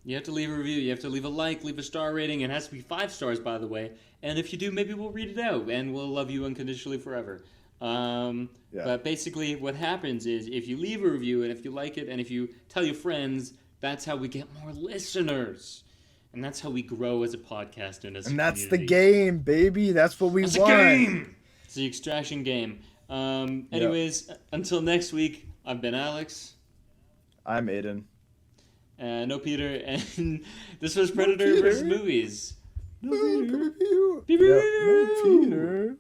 You have to leave a review. You have to leave a like, leave a star rating. It has to be 5 stars, by the way. And if you do, maybe we'll read it out, and we'll love you unconditionally forever. Yeah. But basically, what happens is if you leave a review, and if you like it, and if you tell your friends, that's how we get more listeners. And that's how we grow as a podcast and as a And that's the community. game, baby. That's what we That's want. a game! It's the extraction game. Anyways, until next week, I've been Alex. I'm Aidan. No Peter, and this was Predator Peter. versus Movies. No Peter. Peter. Yeah, no Peter.